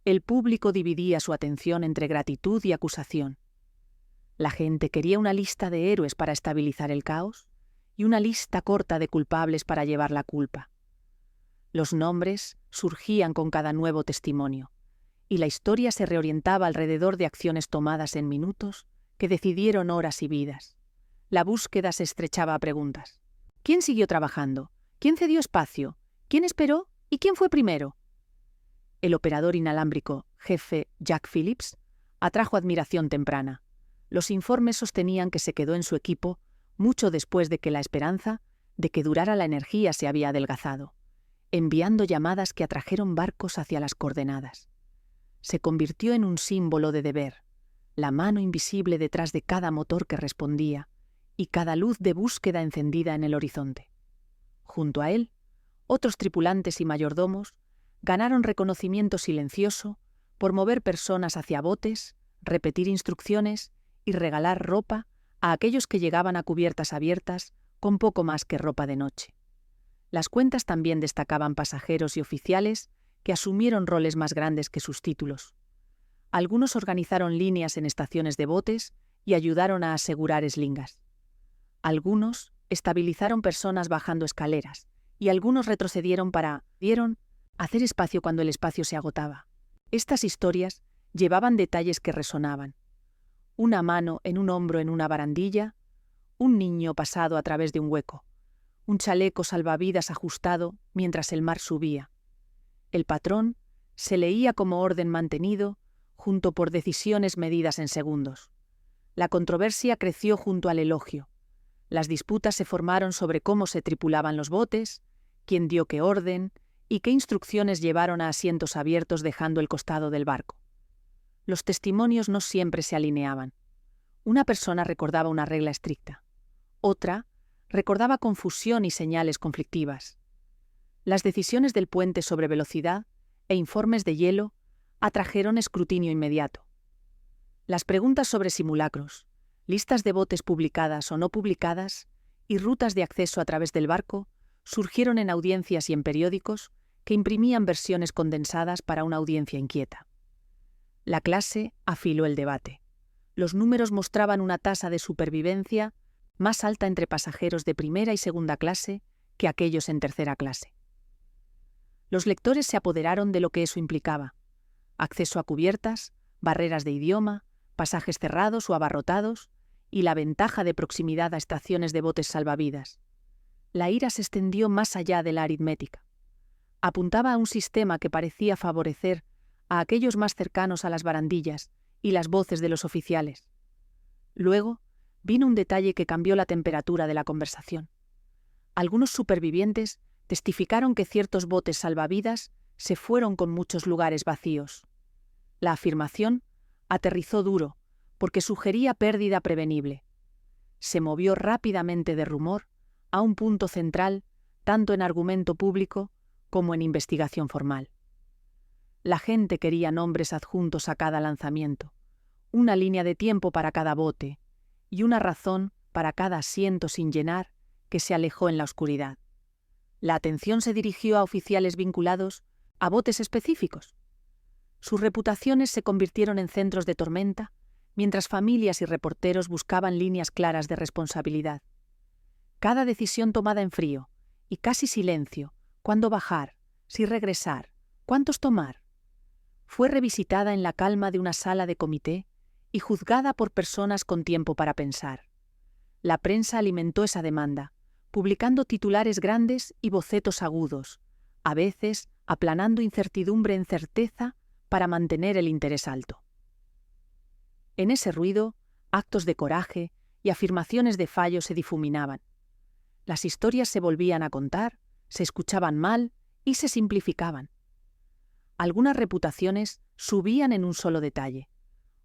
el público dividía su atención entre gratitud y acusación. La gente quería una lista de héroes para estabilizar el caos y una lista corta de culpables para llevar la culpa. Los nombres surgían con cada nuevo testimonio, y la historia se reorientaba alrededor de acciones tomadas en minutos que decidieron horas y vidas. La búsqueda se estrechaba a preguntas. ¿Quién siguió trabajando? ¿Quién cedió espacio? ¿Quién esperó? ¿Y quién fue primero? El operador inalámbrico, jefe Jack Phillips, atrajo admiración temprana. Los informes sostenían que se quedó en su equipo mucho después de que la esperanza de que durara la energía se había adelgazado, enviando llamadas que atrajeron barcos hacia las coordenadas. Se convirtió en un símbolo de deber, la mano invisible detrás de cada motor que respondía y cada luz de búsqueda encendida en el horizonte. Junto a él, otros tripulantes y mayordomos ganaron reconocimiento silencioso por mover personas hacia botes, repetir instrucciones y regalar ropa a aquellos que llegaban a cubiertas abiertas con poco más que ropa de noche. Las cuentas también destacaban pasajeros y oficiales que asumieron roles más grandes que sus títulos. Algunos organizaron líneas en estaciones de botes y ayudaron a asegurar eslingas. Algunos estabilizaron personas bajando escaleras y algunos retrocedieron para hacer espacio cuando el espacio se agotaba. Estas historias llevaban detalles que resonaban. Una mano en un hombro en una barandilla, un niño pasado a través de un hueco, un chaleco salvavidas ajustado mientras el mar subía. El patrón se leía como orden mantenido junto por decisiones medidas en segundos. La controversia creció junto al elogio. Las disputas se formaron sobre cómo se tripulaban los botes, quién dio qué orden y qué instrucciones llevaron a asientos abiertos dejando el costado del barco. Los testimonios no siempre se alineaban. Una persona recordaba una regla estricta. Otra recordaba confusión y señales conflictivas. Las decisiones del puente sobre velocidad e informes de hielo atrajeron escrutinio inmediato. Las preguntas sobre simulacros, listas de botes publicadas o no publicadas y rutas de acceso a través del barco surgieron en audiencias y en periódicos que imprimían versiones condensadas para una audiencia inquieta. La clase afiló el debate. Los números mostraban una tasa de supervivencia más alta entre pasajeros de primera y segunda clase que aquellos en tercera clase. Los lectores se apoderaron de lo que eso implicaba: acceso a cubiertas, barreras de idioma, pasajes cerrados o abarrotados y la ventaja de proximidad a estaciones de botes salvavidas. La ira se extendió más allá de la aritmética. Apuntaba a un sistema que parecía favorecer a aquellos más cercanos a las barandillas y las voces de los oficiales. Luego vino un detalle que cambió la temperatura de la conversación. Algunos supervivientes testificaron que ciertos botes salvavidas se fueron con muchos lugares vacíos. La afirmación aterrizó duro porque sugería pérdida prevenible. Se movió rápidamente de rumor a un punto central, tanto en argumento público como en investigación formal. La gente quería nombres adjuntos a cada lanzamiento, una línea de tiempo para cada bote y una razón para cada asiento sin llenar que se alejó en la oscuridad. La atención se dirigió a oficiales vinculados a botes específicos. Sus reputaciones se convirtieron en centros de tormenta, mientras familias y reporteros buscaban líneas claras de responsabilidad. Cada decisión tomada en frío y casi silencio, cuándo bajar, si regresar, cuántos tomar, fue revisitada en la calma de una sala de comité y juzgada por personas con tiempo para pensar. La prensa alimentó esa demanda, publicando titulares grandes y bocetos agudos, a veces aplanando incertidumbre en certeza para mantener el interés alto. En ese ruido, actos de coraje y afirmaciones de fallo se difuminaban. Las historias se volvían a contar, se escuchaban mal y se simplificaban. Algunas reputaciones subían en un solo detalle,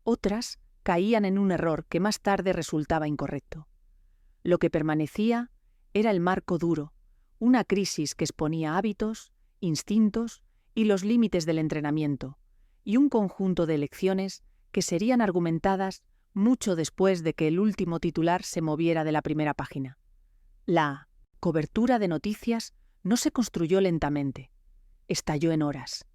otras caían en un error que más tarde resultaba incorrecto. Lo que permanecía era el marco duro, una crisis que exponía hábitos, instintos y los límites del entrenamiento, y un conjunto de lecciones que serían argumentadas mucho después de que el último titular se moviera de la primera página. La cobertura de noticias no se construyó lentamente, estalló en horas.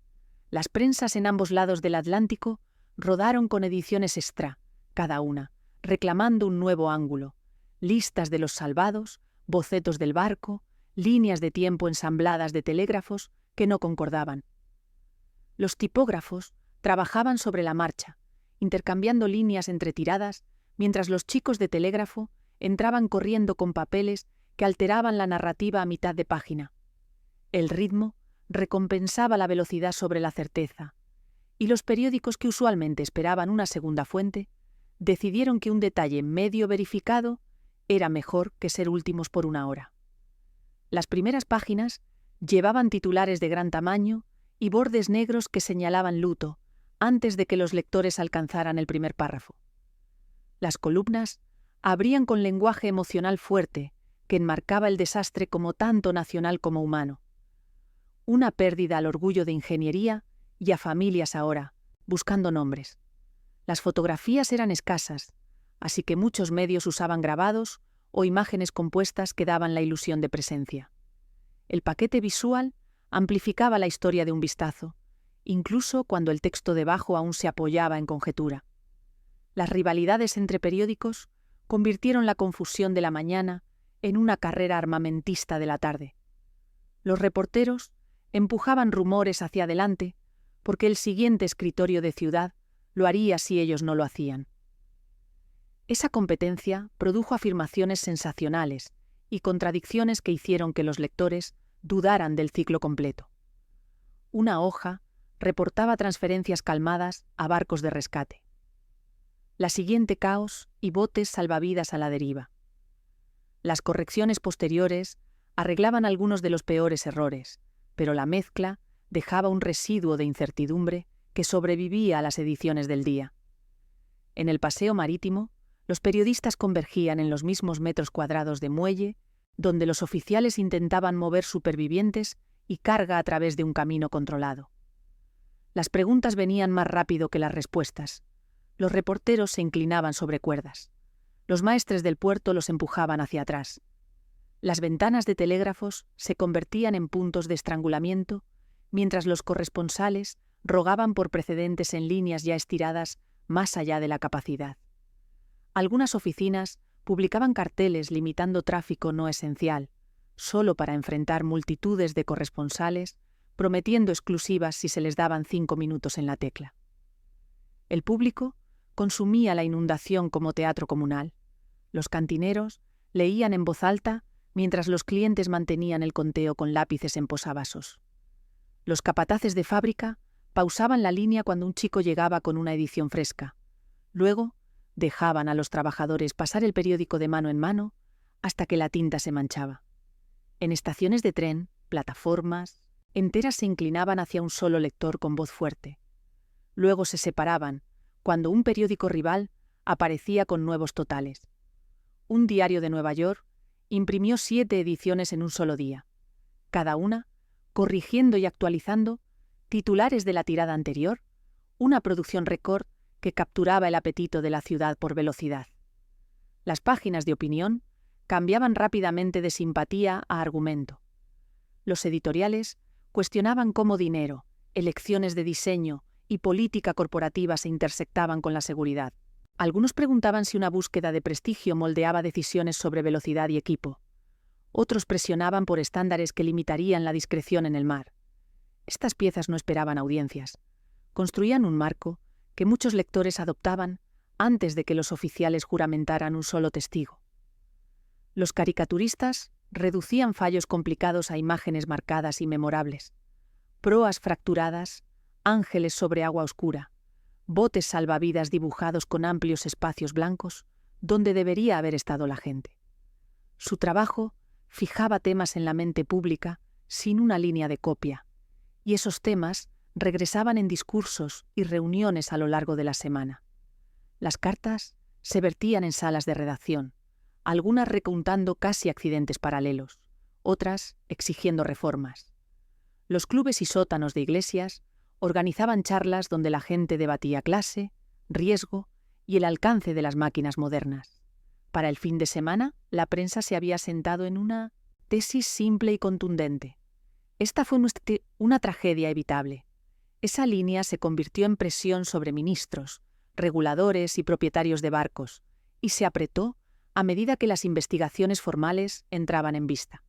Las prensas en ambos lados del Atlántico rodaron con ediciones extra, cada una, reclamando un nuevo ángulo, listas de los salvados, bocetos del barco, líneas de tiempo ensambladas de telégrafos que no concordaban. Los tipógrafos trabajaban sobre la marcha, intercambiando líneas entre tiradas, mientras los chicos de telégrafo entraban corriendo con papeles que alteraban la narrativa a mitad de página. El ritmo recompensaba la velocidad sobre la certeza, y los periódicos que usualmente esperaban una segunda fuente decidieron que un detalle medio verificado era mejor que ser últimos por una hora. Las primeras páginas llevaban titulares de gran tamaño y bordes negros que señalaban luto antes de que los lectores alcanzaran el primer párrafo. Las columnas abrían con lenguaje emocional fuerte que enmarcaba el desastre como tanto nacional como humano. Una pérdida al orgullo de ingeniería y a familias ahora, buscando nombres. Las fotografías eran escasas, así que muchos medios usaban grabados o imágenes compuestas que daban la ilusión de presencia. El paquete visual amplificaba la historia de un vistazo, incluso cuando el texto debajo aún se apoyaba en conjetura. Las rivalidades entre periódicos convirtieron la confusión de la mañana en una carrera armamentista de la tarde. Los reporteros empujaban rumores hacia adelante porque el siguiente escritorio de ciudad lo haría si ellos no lo hacían. Esa competencia produjo afirmaciones sensacionales y contradicciones que hicieron que los lectores dudaran del ciclo completo. Una hoja reportaba transferencias calmadas a barcos de rescate. La siguiente caos y botes salvavidas a la deriva. Las correcciones posteriores arreglaban algunos de los peores errores, pero la mezcla dejaba un residuo de incertidumbre que sobrevivía a las ediciones del día. En el paseo marítimo, los periodistas convergían en los mismos metros cuadrados de muelle, donde los oficiales intentaban mover supervivientes y carga a través de un camino controlado. Las preguntas venían más rápido que las respuestas. Los reporteros se inclinaban sobre cuerdas. Los maestres del puerto los empujaban hacia atrás. Las ventanas de telégrafos se convertían en puntos de estrangulamiento, mientras los corresponsales rogaban por precedentes en líneas ya estiradas más allá de la capacidad. Algunas oficinas publicaban carteles limitando tráfico no esencial, solo para enfrentar multitudes de corresponsales, prometiendo exclusivas si se les daban 5 minutos en la tecla. El público consumía la inundación como teatro comunal. Los cantineros leían en voz alta mientras los clientes mantenían el conteo con lápices en posavasos. Los capataces de fábrica pausaban la línea cuando un chico llegaba con una edición fresca. Luego, dejaban a los trabajadores pasar el periódico de mano en mano hasta que la tinta se manchaba. En estaciones de tren, plataformas, enteras se inclinaban hacia un solo lector con voz fuerte. Luego se separaban cuando un periódico rival aparecía con nuevos totales. Un diario de Nueva York imprimió 7 ediciones en un solo día, cada una corrigiendo y actualizando Titulares de la tirada anterior, una producción récord que capturaba el apetito de la ciudad por velocidad. Las páginas de opinión cambiaban rápidamente de simpatía a argumento. Los editoriales cuestionaban cómo dinero, elecciones de diseño y política corporativa se intersectaban con la seguridad. Algunos preguntaban si una búsqueda de prestigio moldeaba decisiones sobre velocidad y equipo. Otros presionaban por estándares que limitarían la discreción en el mar. Estas piezas no esperaban audiencias. Construían un marco que muchos lectores adoptaban antes de que los oficiales juramentaran un solo testigo. Los caricaturistas reducían fallos complicados a imágenes marcadas y memorables. Proas fracturadas, ángeles sobre agua oscura, botes salvavidas dibujados con amplios espacios blancos, donde debería haber estado la gente. Su trabajo fijaba temas en la mente pública sin una línea de copia, y esos temas regresaban en discursos y reuniones a lo largo de la semana. Las cartas se vertían en salas de redacción, algunas recontando casi accidentes paralelos, otras exigiendo reformas. Los clubes y sótanos de iglesias organizaban charlas donde la gente debatía clase, riesgo y el alcance de las máquinas modernas. Para el fin de semana, la prensa se había sentado en una tesis simple y contundente. Esta fue una tragedia evitable. Esa línea se convirtió en presión sobre ministros, reguladores y propietarios de barcos, y se apretó a medida que las investigaciones formales entraban en vista.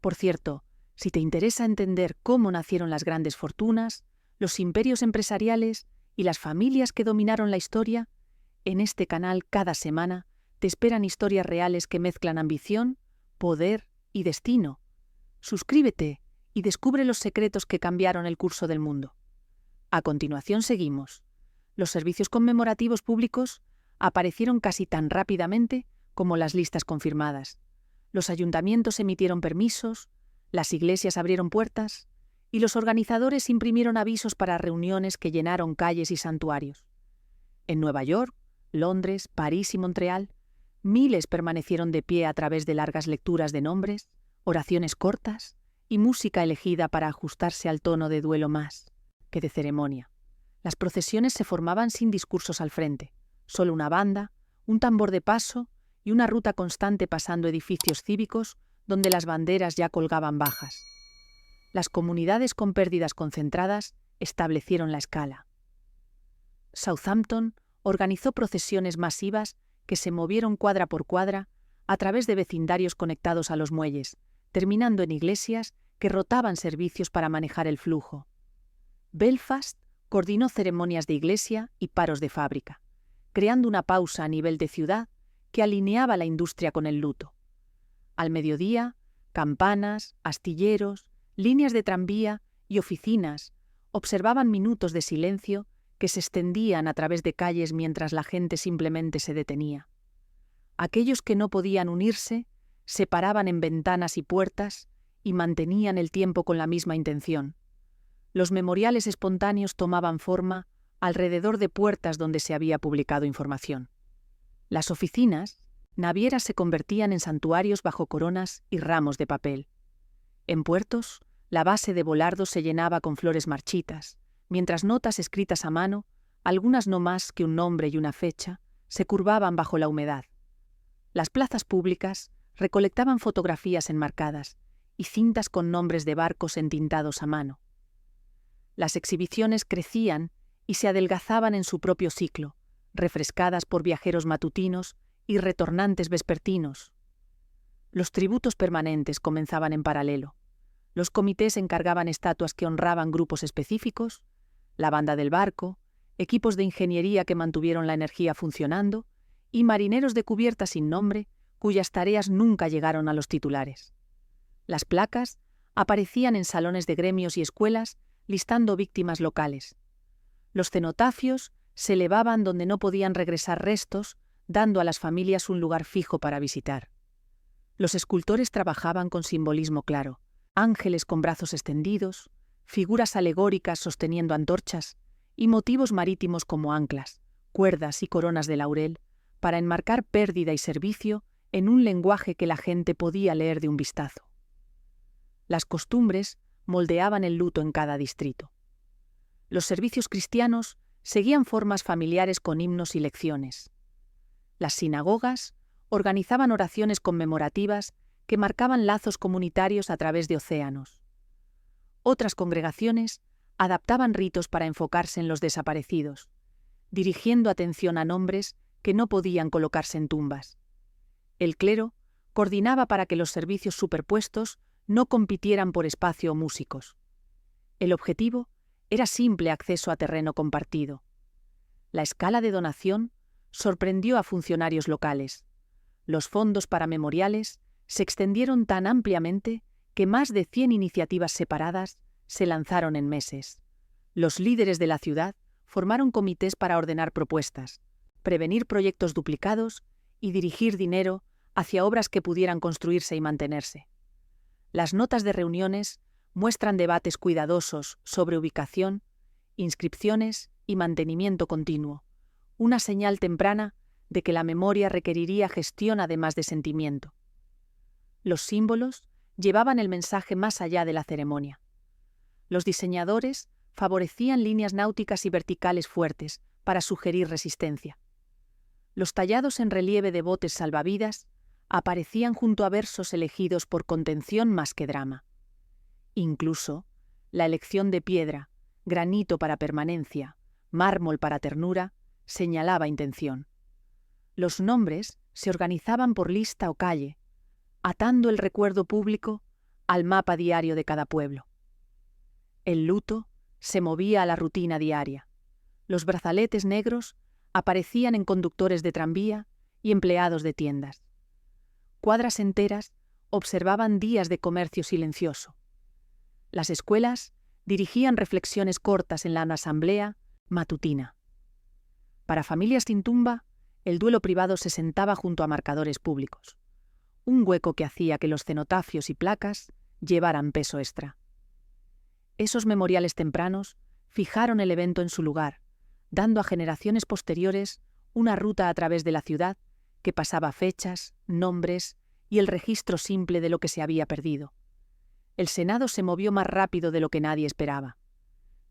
Por cierto, si te interesa entender cómo nacieron las grandes fortunas, los imperios empresariales y las familias que dominaron la historia, en este canal cada semana te esperan historias reales que mezclan ambición, poder y destino. Suscríbete y descubre los secretos que cambiaron el curso del mundo. A continuación seguimos. Los servicios conmemorativos públicos aparecieron casi tan rápidamente como las listas confirmadas. Los ayuntamientos emitieron permisos, las iglesias abrieron puertas y los organizadores imprimieron avisos para reuniones que llenaron calles y santuarios. En Nueva York, Londres, París y Montreal, miles permanecieron de pie a través de largas lecturas de nombres, oraciones cortas y música elegida para ajustarse al tono de duelo más que de ceremonia. Las procesiones se formaban sin discursos al frente, solo una banda, un tambor de paso y una ruta constante pasando edificios cívicos donde las banderas ya colgaban bajas. Las comunidades con pérdidas concentradas establecieron la escala. Southampton organizó procesiones masivas que se movieron cuadra por cuadra a través de vecindarios conectados a los muelles, terminando en iglesias que rotaban servicios para manejar el flujo. Belfast coordinó ceremonias de iglesia y paros de fábrica, creando una pausa a nivel de ciudad que alineaba la industria con el luto. Al mediodía, campanas, astilleros, líneas de tranvía y oficinas observaban minutos de silencio que se extendían a través de calles mientras la gente simplemente se detenía. Aquellos que no podían unirse se paraban en ventanas y puertas y mantenían el tiempo con la misma intención. Los memoriales espontáneos tomaban forma alrededor de puertas donde se había publicado información. Las oficinas, navieras, se convertían en santuarios bajo coronas y ramos de papel. En puertos, la base de volardos se llenaba con flores marchitas, mientras notas escritas a mano, algunas no más que un nombre y una fecha, se curvaban bajo la humedad. Las plazas públicas recolectaban fotografías enmarcadas y cintas con nombres de barcos entintados a mano. Las exhibiciones crecían y se adelgazaban en su propio ciclo, refrescadas por viajeros matutinos y retornantes vespertinos. Los tributos permanentes comenzaban en paralelo. Los comités encargaban estatuas que honraban grupos específicos, la banda del barco, equipos de ingeniería que mantuvieron la energía funcionando y marineros de cubierta sin nombre cuyas tareas nunca llegaron a los titulares. Las placas aparecían en salones de gremios y escuelas listando víctimas locales. Los cenotafios se elevaban donde no podían regresar restos, dando a las familias un lugar fijo para visitar. Los escultores trabajaban con simbolismo claro, ángeles con brazos extendidos, figuras alegóricas sosteniendo antorchas y motivos marítimos como anclas, cuerdas y coronas de laurel, para enmarcar pérdida y servicio en un lenguaje que la gente podía leer de un vistazo. Las costumbres moldeaban el luto en cada distrito. Los servicios cristianos seguían formas familiares con himnos y lecciones. Las sinagogas organizaban oraciones conmemorativas que marcaban lazos comunitarios a través de océanos. Otras congregaciones adaptaban ritos para enfocarse en los desaparecidos, dirigiendo atención a nombres que no podían colocarse en tumbas. El clero coordinaba para que los servicios superpuestos no compitieran por espacio o músicos. El objetivo era simple acceso a terreno compartido. La escala de donación sorprendió a funcionarios locales. Los fondos para memoriales se extendieron tan ampliamente que más de 100 iniciativas separadas se lanzaron en meses. Los líderes de la ciudad formaron comités para ordenar propuestas, prevenir proyectos duplicados y dirigir dinero hacia obras que pudieran construirse y mantenerse. Las notas de reuniones muestran debates cuidadosos sobre ubicación, inscripciones y mantenimiento continuo, una señal temprana de que la memoria requeriría gestión además de sentimiento. Los símbolos llevaban el mensaje más allá de la ceremonia. Los diseñadores favorecían líneas náuticas y verticales fuertes para sugerir resistencia. Los tallados en relieve de botes salvavidas aparecían junto a versos elegidos por contención más que drama. Incluso, la elección de piedra, granito para permanencia, mármol para ternura, señalaba intención. Los nombres se organizaban por lista o calle, atando el recuerdo público al mapa diario de cada pueblo. El luto se movía a la rutina diaria. Los brazaletes negros aparecían en conductores de tranvía y empleados de tiendas. Cuadras enteras observaban días de comercio silencioso. Las escuelas dirigían reflexiones cortas en la asamblea matutina. Para familias sin tumba, el duelo privado se sentaba junto a marcadores públicos, un hueco que hacía que los cenotafios y placas llevaran peso extra. Esos memoriales tempranos fijaron el evento en su lugar, dando a generaciones posteriores una ruta a través de la ciudad que pasaba fechas, nombres y el registro simple de lo que se había perdido. El Senado se movió más rápido de lo que nadie esperaba.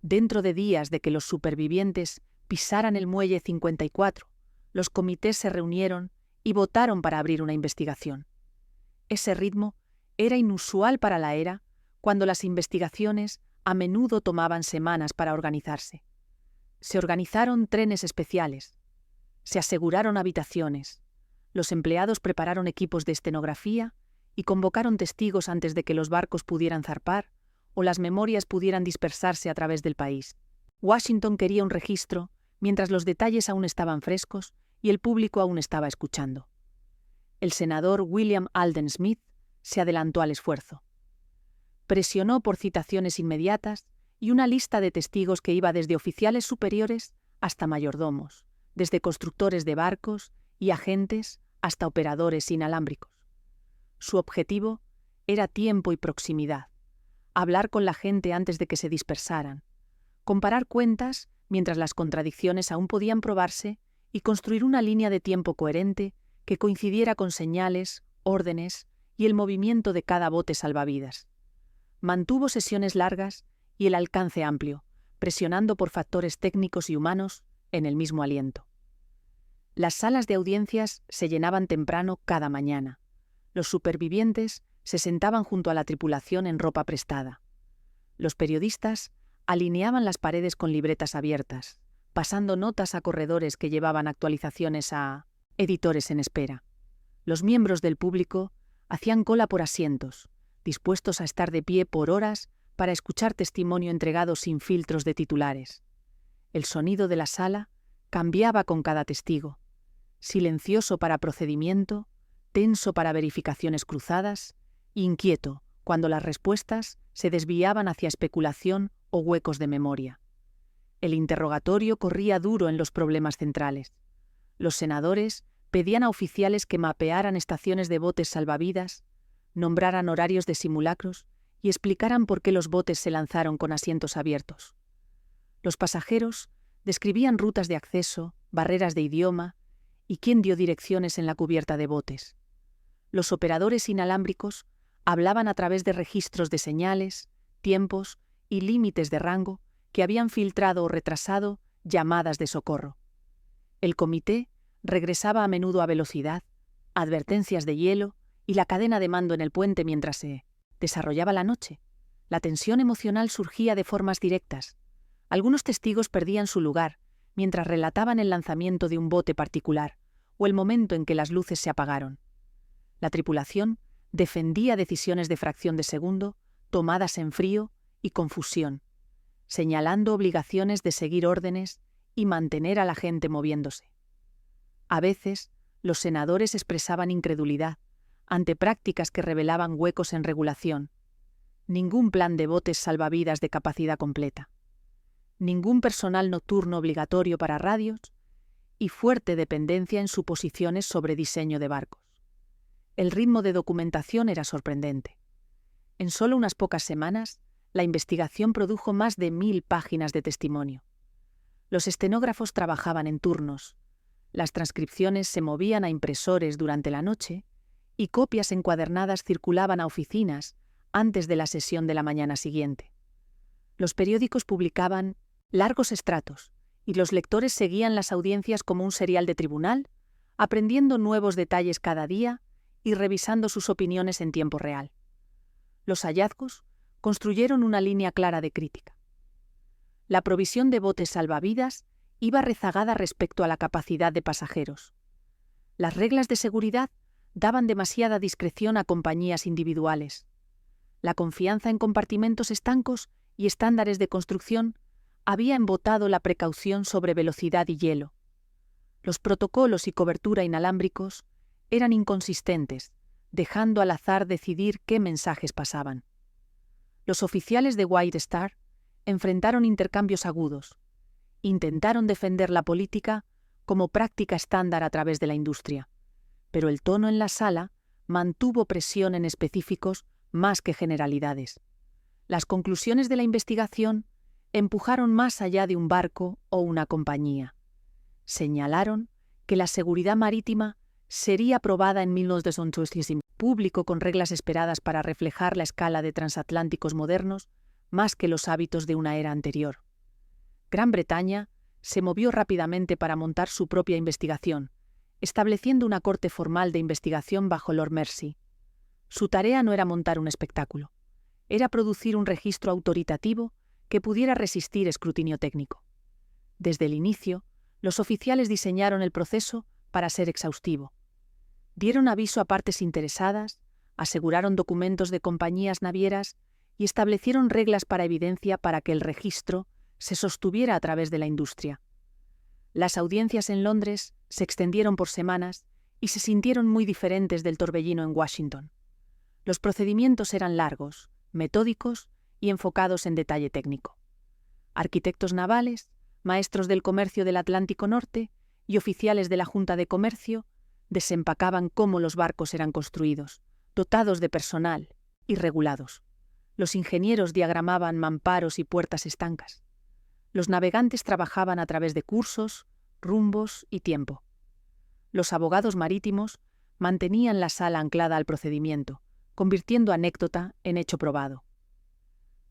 Dentro de días de que los supervivientes pisaran el muelle 54, los comités se reunieron y votaron para abrir una investigación. Ese ritmo era inusual para la era, cuando las investigaciones a menudo tomaban semanas para organizarse. Se organizaron trenes especiales, se aseguraron habitaciones, los empleados prepararon equipos de estenografía y convocaron testigos antes de que los barcos pudieran zarpar o las memorias pudieran dispersarse a través del país. Washington quería un registro mientras los detalles aún estaban frescos y el público aún estaba escuchando. El senador William Alden Smith se adelantó al esfuerzo. Presionó por citaciones inmediatas y una lista de testigos que iba desde oficiales superiores hasta mayordomos, desde constructores de barcos y agentes hasta operadores inalámbricos. Su objetivo era tiempo y proximidad, hablar con la gente antes de que se dispersaran, comparar cuentas mientras las contradicciones aún podían probarse y construir una línea de tiempo coherente que coincidiera con señales, órdenes y el movimiento de cada bote salvavidas. Mantuvo sesiones largas y el alcance amplio, presionando por factores técnicos y humanos en el mismo aliento. Las salas de audiencias se llenaban temprano cada mañana. Los supervivientes se sentaban junto a la tripulación en ropa prestada. Los periodistas alineaban las paredes con libretas abiertas, pasando notas a corredores que llevaban actualizaciones a editores en espera. Los miembros del público hacían cola por asientos, dispuestos a estar de pie por horas para escuchar testimonio entregado sin filtros de titulares. El sonido de la sala cambiaba con cada testigo, silencioso para procedimiento, tenso para verificaciones cruzadas, inquieto cuando las respuestas se desviaban hacia especulación o huecos de memoria. El interrogatorio corría duro en los problemas centrales. Los senadores pedían a oficiales que mapearan estaciones de botes salvavidas, nombraran horarios de simulacros y explicaran por qué los botes se lanzaron con asientos abiertos. Los pasajeros describían rutas de acceso, barreras de idioma y quién dio direcciones en la cubierta de botes. Los operadores inalámbricos hablaban a través de registros de señales, tiempos y límites de rango que habían filtrado o retrasado llamadas de socorro. El comité regresaba a menudo a velocidad, advertencias de hielo y la cadena de mando en el puente mientras se desarrollaba la noche. La tensión emocional surgía de formas directas. Algunos testigos perdían su lugar mientras relataban el lanzamiento de un bote particular o el momento en que las luces se apagaron. La tripulación defendía decisiones de fracción de segundo, tomadas en frío y confusión, señalando obligaciones de seguir órdenes y mantener a la gente moviéndose. A veces, los senadores expresaban incredulidad ante prácticas que revelaban huecos en regulación. Ningún plan de botes salvavidas de capacidad completa. Ningún personal nocturno obligatorio para radios y fuerte dependencia en suposiciones sobre diseño de barcos. El ritmo de documentación era sorprendente. En solo unas pocas semanas, la investigación produjo más de 1000 páginas de testimonio. Los estenógrafos trabajaban en turnos, las transcripciones se movían a impresores durante la noche y copias encuadernadas circulaban a oficinas antes de la sesión de la mañana siguiente. Los periódicos publicaban largos estratos y los lectores seguían las audiencias como un serial de tribunal, aprendiendo nuevos detalles cada día y revisando sus opiniones en tiempo real. Los hallazgos construyeron una línea clara de crítica. La provisión de botes salvavidas iba rezagada respecto a la capacidad de pasajeros. Las reglas de seguridad daban demasiada discreción a compañías individuales. La confianza en compartimentos estancos y estándares de construcción había embotado la precaución sobre velocidad y hielo. Los protocolos y cobertura inalámbricos eran inconsistentes, dejando al azar decidir qué mensajes pasaban. Los oficiales de White Star enfrentaron intercambios agudos. Intentaron defender la política como práctica estándar a través de la industria, pero el tono en la sala mantuvo presión en específicos más que generalidades. Las conclusiones de la investigación empujaron más allá de un barco o una compañía. Señalaron que la seguridad marítima sería aprobada en 1985 público con reglas esperadas para reflejar la escala de transatlánticos modernos más que los hábitos de una era anterior. Gran Bretaña se movió rápidamente para montar su propia investigación, estableciendo una corte formal de investigación bajo Lord Mersey. Su tarea no era montar un espectáculo, era producir un registro autoritativo que pudiera resistir escrutinio técnico. Desde el inicio, los oficiales diseñaron el proceso para ser exhaustivo. Dieron aviso a partes interesadas, aseguraron documentos de compañías navieras y establecieron reglas para evidencia para que el registro se sostuviera a través de la industria. Las audiencias en Londres se extendieron por semanas y se sintieron muy diferentes del torbellino en Washington. Los procedimientos eran largos, metódicos y enfocados en detalle técnico. Arquitectos navales, maestros del comercio del Atlántico Norte y oficiales de la Junta de Comercio desempacaban cómo los barcos eran construidos, dotados de personal y regulados. Los ingenieros diagramaban mamparos y puertas estancas. Los navegantes trabajaban a través de cursos, rumbos y tiempo. Los abogados marítimos mantenían la sala anclada al procedimiento, convirtiendo anécdota en hecho probado.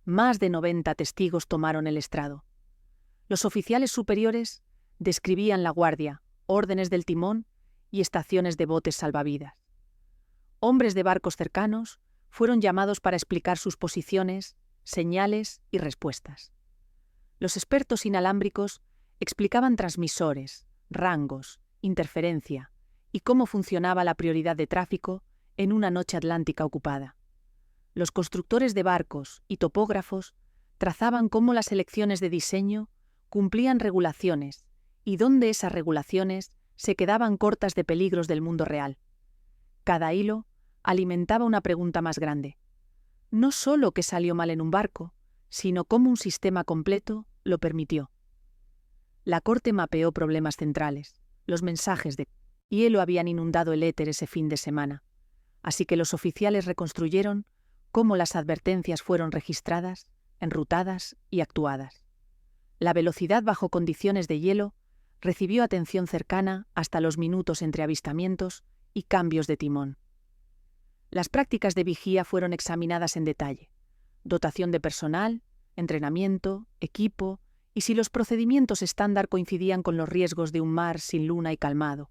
Más de 90 testigos tomaron el estrado. Los oficiales superiores describían la guardia, órdenes del timón y estaciones de botes salvavidas. Hombres de barcos cercanos fueron llamados para explicar sus posiciones, señales y respuestas. Los expertos inalámbricos explicaban transmisores, rangos, interferencia y cómo funcionaba la prioridad de tráfico en una noche atlántica ocupada. Los constructores de barcos y topógrafos trazaban cómo las elecciones de diseño cumplían regulaciones y dónde esas regulaciones se quedaban cortas de peligros del mundo real. Cada hilo alimentaba una pregunta más grande. No solo qué salió mal en un barco, sino cómo un sistema completo lo permitió. La corte mapeó problemas centrales. Los mensajes de hielo habían inundado el éter ese fin de semana, así que los oficiales reconstruyeron cómo las advertencias fueron registradas, enrutadas y actuadas. La velocidad bajo condiciones de hielo recibió atención cercana hasta los minutos entre avistamientos y cambios de timón. Las prácticas de vigía fueron examinadas en detalle. Dotación de personal, entrenamiento, equipo y si los procedimientos estándar coincidían con los riesgos de un mar sin luna y calmado.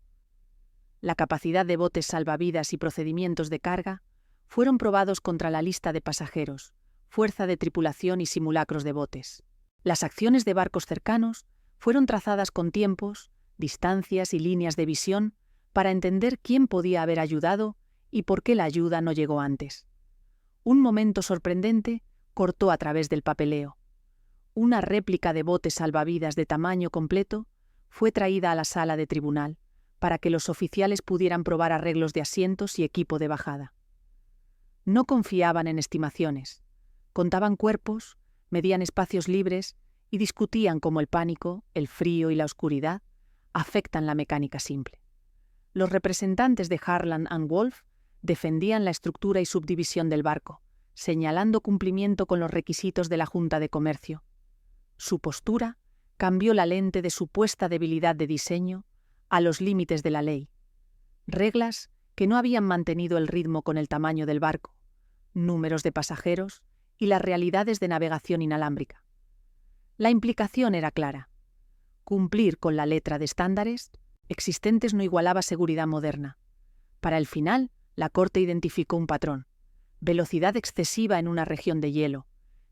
La capacidad de botes salvavidas y procedimientos de carga fueron probados contra la lista de pasajeros, fuerza de tripulación y simulacros de botes. Las acciones de barcos cercanos fueron trazadas con tiempos, distancias y líneas de visión para entender quién podía haber ayudado y por qué la ayuda no llegó antes. Un momento sorprendente cortó a través del papeleo. Una réplica de botes salvavidas de tamaño completo fue traída a la sala de tribunal para que los oficiales pudieran probar arreglos de asientos y equipo de bajada. No confiaban en estimaciones. Contaban cuerpos, medían espacios libres y discutían cómo el pánico, el frío y la oscuridad afectan la mecánica simple. Los representantes de Harland & Wolff defendían la estructura y subdivisión del barco, señalando cumplimiento con los requisitos de la Junta de Comercio. Su postura cambió la lente de supuesta debilidad de diseño a los límites de la ley. Reglas que no habían mantenido el ritmo con el tamaño del barco, números de pasajeros y las realidades de navegación inalámbrica. La implicación era clara. Cumplir con la letra de estándares existentes no igualaba seguridad moderna. Para el final, la Corte identificó un patrón: velocidad excesiva en una región de hielo,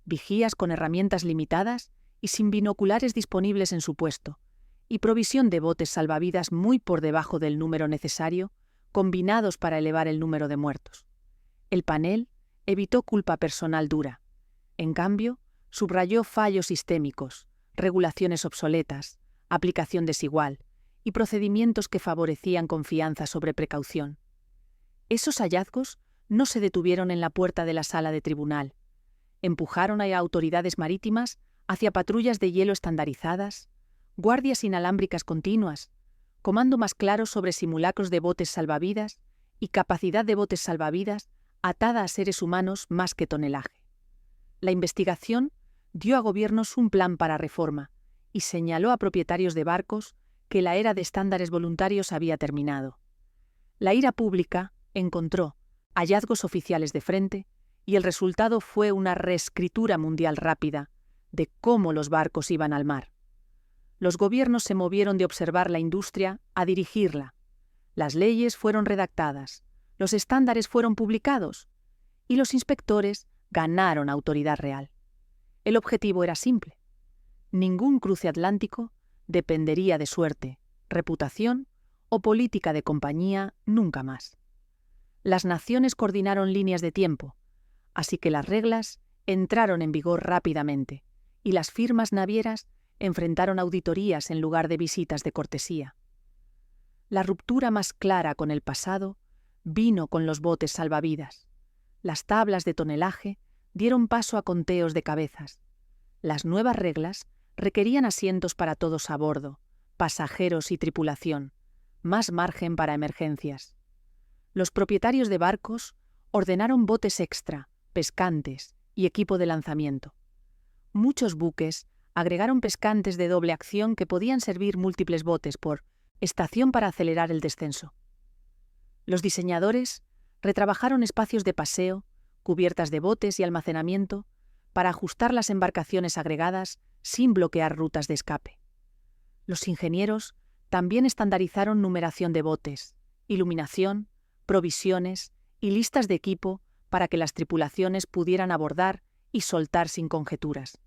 vigías con herramientas limitadas y sin binoculares disponibles en su puesto, y provisión de botes salvavidas muy por debajo del número necesario, combinados para elevar el número de muertos. El panel evitó culpa personal dura. En cambio, subrayó fallos sistémicos, regulaciones obsoletas, aplicación desigual y procedimientos que favorecían confianza sobre precaución. Esos hallazgos no se detuvieron en la puerta de la sala de tribunal. Empujaron a autoridades marítimas hacia patrullas de hielo estandarizadas, guardias inalámbricas continuas, comando más claro sobre simulacros de botes salvavidas y capacidad de botes salvavidas atada a seres humanos más que tonelaje. La investigación dio a gobiernos un plan para reforma y señaló a propietarios de barcos que la era de estándares voluntarios había terminado. La ira pública encontró hallazgos oficiales de frente y el resultado fue una reescritura mundial rápida de cómo los barcos iban al mar. Los gobiernos se movieron de observar la industria a dirigirla. Las leyes fueron redactadas, los estándares fueron publicados y los inspectores ganaron autoridad real. El objetivo era simple. Ningún cruce atlántico dependería de suerte, reputación o política de compañía nunca más. Las naciones coordinaron líneas de tiempo, así que las reglas entraron en vigor rápidamente y las firmas navieras enfrentaron auditorías en lugar de visitas de cortesía. La ruptura más clara con el pasado vino con los botes salvavidas. Las tablas de tonelaje dieron paso a conteos de cabezas. Las nuevas reglas requerían asientos para todos a bordo, pasajeros y tripulación, más margen para emergencias. Los propietarios de barcos ordenaron botes extra, pescantes y equipo de lanzamiento. Muchos buques agregaron pescantes de doble acción que podían servir múltiples botes por estación para acelerar el descenso. Los diseñadores retrabajaron espacios de paseo, cubiertas de botes y almacenamiento para ajustar las embarcaciones agregadas sin bloquear rutas de escape. Los ingenieros también estandarizaron numeración de botes, iluminación, provisiones y listas de equipo para que las tripulaciones pudieran abordar y soltar sin conjeturas.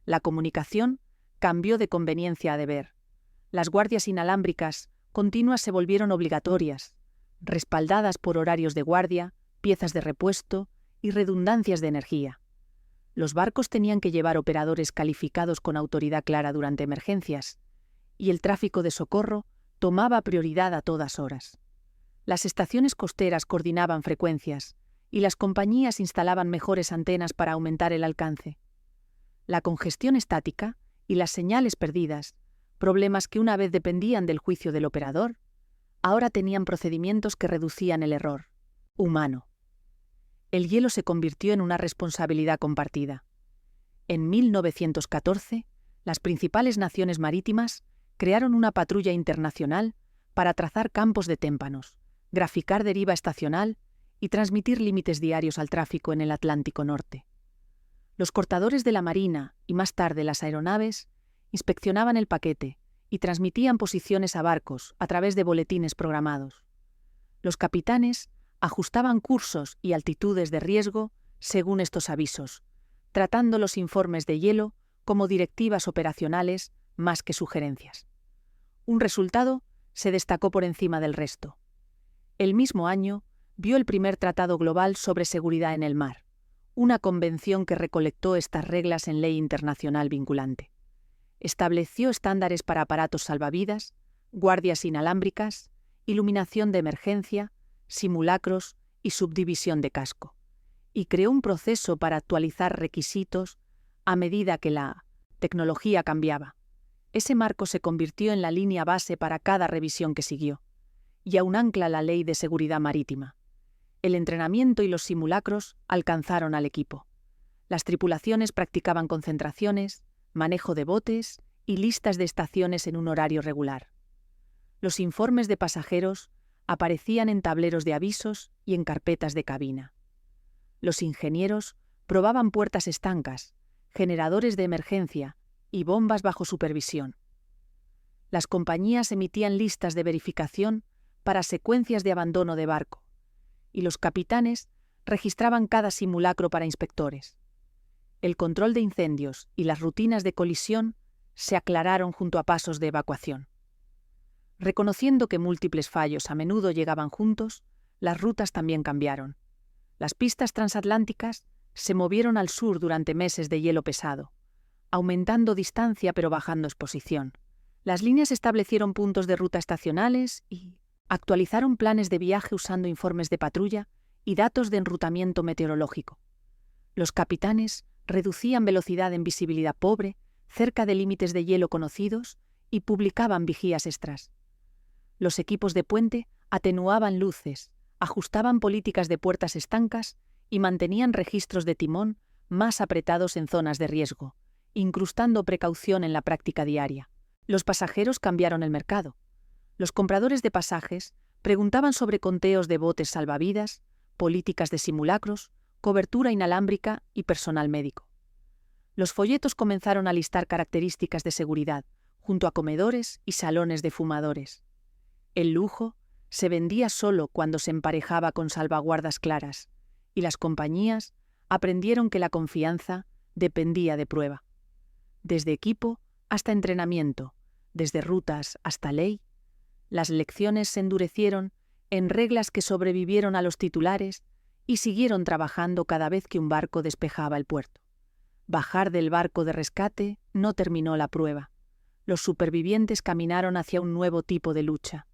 La comunicación cambió de conveniencia a deber. Las guardias inalámbricas continuas se volvieron obligatorias, respaldadas por horarios de guardia, piezas de repuesto y redundancias de energía. Los barcos tenían que llevar operadores calificados con autoridad clara durante emergencias, y el tráfico de socorro tomaba prioridad a todas horas. Las estaciones costeras coordinaban frecuencias, y las compañías instalaban mejores antenas para aumentar el alcance. La congestión estática y las señales perdidas, problemas que una vez dependían del juicio del operador, ahora tenían procedimientos que reducían el error humano. El hielo se convirtió en una responsabilidad compartida. En 1914, las principales naciones marítimas crearon una patrulla internacional para trazar campos de témpanos, graficar deriva estacional y transmitir límites diarios al tráfico en el Atlántico Norte. Los cortadores de la marina y más tarde las aeronaves inspeccionaban el paquete y transmitían posiciones a barcos a través de boletines programados. Los capitanes ajustaban cursos y altitudes de riesgo según estos avisos, tratando los informes de hielo como directivas operacionales más que sugerencias. Un resultado se destacó por encima del resto. El mismo año vio el primer Tratado Global sobre Seguridad en el Mar, una convención que recolectó estas reglas en ley internacional vinculante. Estableció estándares para aparatos salvavidas, guardias inalámbricas, iluminación de emergencia, simulacros y subdivisión de casco, y creó un proceso para actualizar requisitos a medida que la tecnología cambiaba. Ese marco se convirtió en la línea base para cada revisión que siguió, y aún ancla la Ley de Seguridad Marítima. El entrenamiento y los simulacros alcanzaron al equipo. Las tripulaciones practicaban concentraciones, manejo de botes y listas de estaciones en un horario regular. Los informes de pasajeros aparecían en tableros de avisos y en carpetas de cabina. Los ingenieros probaban puertas estancas, generadores de emergencia y bombas bajo supervisión. Las compañías emitían listas de verificación para secuencias de abandono de barco, y los capitanes registraban cada simulacro para inspectores. El control de incendios y las rutinas de colisión se aclararon junto a pasos de evacuación. Reconociendo que múltiples fallos a menudo llegaban juntos, las rutas también cambiaron. Las pistas transatlánticas se movieron al sur durante meses de hielo pesado, aumentando distancia pero bajando exposición. Las líneas establecieron puntos de ruta estacionales y actualizaron planes de viaje usando informes de patrulla y datos de enrutamiento meteorológico. Los capitanes reducían velocidad en visibilidad pobre, cerca de límites de hielo conocidos, y publicaban vigías extras. Los equipos de puente atenuaban luces, ajustaban políticas de puertas estancas y mantenían registros de timón más apretados en zonas de riesgo, incrustando precaución en la práctica diaria. Los pasajeros cambiaron el mercado. Los compradores de pasajes preguntaban sobre conteos de botes salvavidas, políticas de simulacros, cobertura inalámbrica y personal médico. Los folletos comenzaron a listar características de seguridad, junto a comedores y salones de fumadores. El lujo se vendía solo cuando se emparejaba con salvaguardas claras, y las compañías aprendieron que la confianza dependía de prueba. Desde equipo hasta entrenamiento, desde rutas hasta ley, las lecciones se endurecieron en reglas que sobrevivieron a los titulares y siguieron trabajando cada vez que un barco despejaba el puerto. Bajar del barco de rescate no terminó la prueba. Los supervivientes caminaron hacia un nuevo tipo de lucha.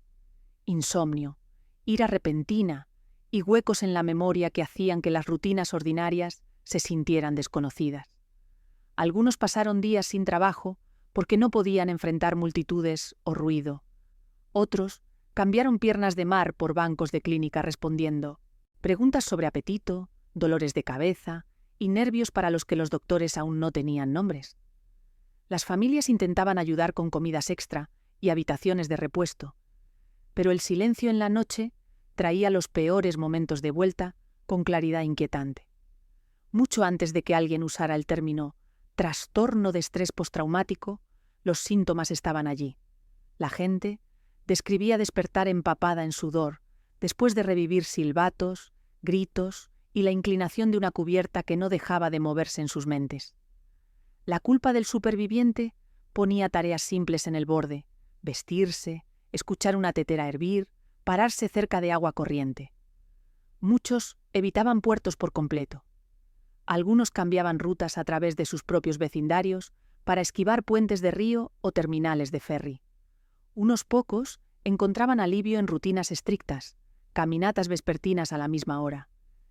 Insomnio, ira repentina y huecos en la memoria que hacían que las rutinas ordinarias se sintieran desconocidas. Algunos pasaron días sin trabajo porque no podían enfrentar multitudes o ruido. Otros cambiaron piernas de mar por bancos de clínica respondiendo preguntas sobre apetito, dolores de cabeza y nervios para los que los doctores aún no tenían nombres. Las familias intentaban ayudar con comidas extra y habitaciones de repuesto, pero el silencio en la noche traía los peores momentos de vuelta con claridad inquietante. Mucho antes de que alguien usara el término trastorno de estrés postraumático, los síntomas estaban allí. La gente describía despertar empapada en sudor, después de revivir silbatos, gritos y la inclinación de una cubierta que no dejaba de moverse en sus mentes. La culpa del superviviente ponía tareas simples en el borde: vestirse, escuchar una tetera hervir, pararse cerca de agua corriente. Muchos evitaban puertos por completo. Algunos cambiaban rutas a través de sus propios vecindarios para esquivar puentes de río o terminales de ferry. Unos pocos encontraban alivio en rutinas estrictas, caminatas vespertinas a la misma hora,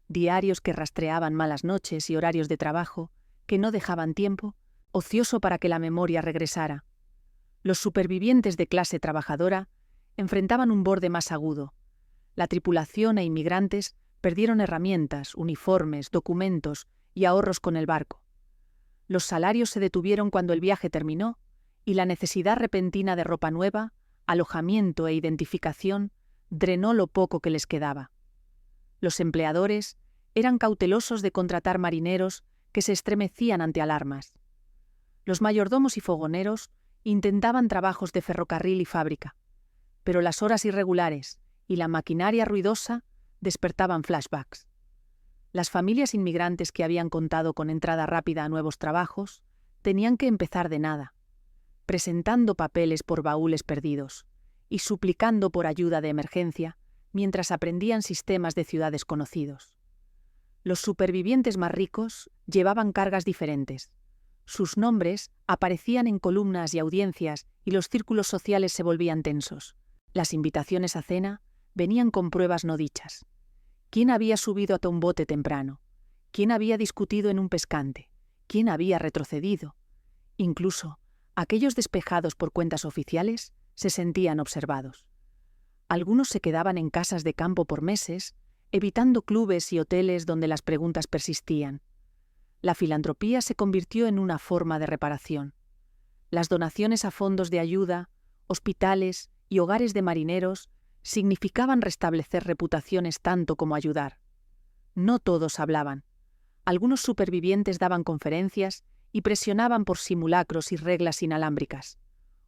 diarios que rastreaban malas noches y horarios de trabajo que no dejaban tiempo ocioso para que la memoria regresara. Los supervivientes de clase trabajadora enfrentaban un borde más agudo. La tripulación e inmigrantes perdieron herramientas, uniformes, documentos y ahorros con el barco. Los salarios se detuvieron cuando el viaje terminó y la necesidad repentina de ropa nueva, alojamiento e identificación drenó lo poco que les quedaba. Los empleadores eran cautelosos de contratar marineros que se estremecían ante alarmas. Los mayordomos y fogoneros intentaban trabajos de ferrocarril y fábrica, pero las horas irregulares y la maquinaria ruidosa despertaban flashbacks. Las familias inmigrantes que habían contado con entrada rápida a nuevos trabajos tenían que empezar de nada, presentando papeles por baúles perdidos y suplicando por ayuda de emergencia mientras aprendían sistemas de ciudades conocidos. Los supervivientes más ricos llevaban cargas diferentes. Sus nombres aparecían en columnas y audiencias y los círculos sociales se volvían tensos. Las invitaciones a cena venían con pruebas no dichas. ¿Quién había subido a un bote temprano? ¿Quién había discutido en un pescante? ¿Quién había retrocedido? Incluso aquellos despejados por cuentas oficiales se sentían observados. Algunos se quedaban en casas de campo por meses, evitando clubes y hoteles donde las preguntas persistían. La filantropía se convirtió en una forma de reparación. Las donaciones a fondos de ayuda, hospitales y hogares de marineros significaban restablecer reputaciones tanto como ayudar. No todos hablaban. Algunos supervivientes daban conferencias y presionaban por simulacros y reglas inalámbricas.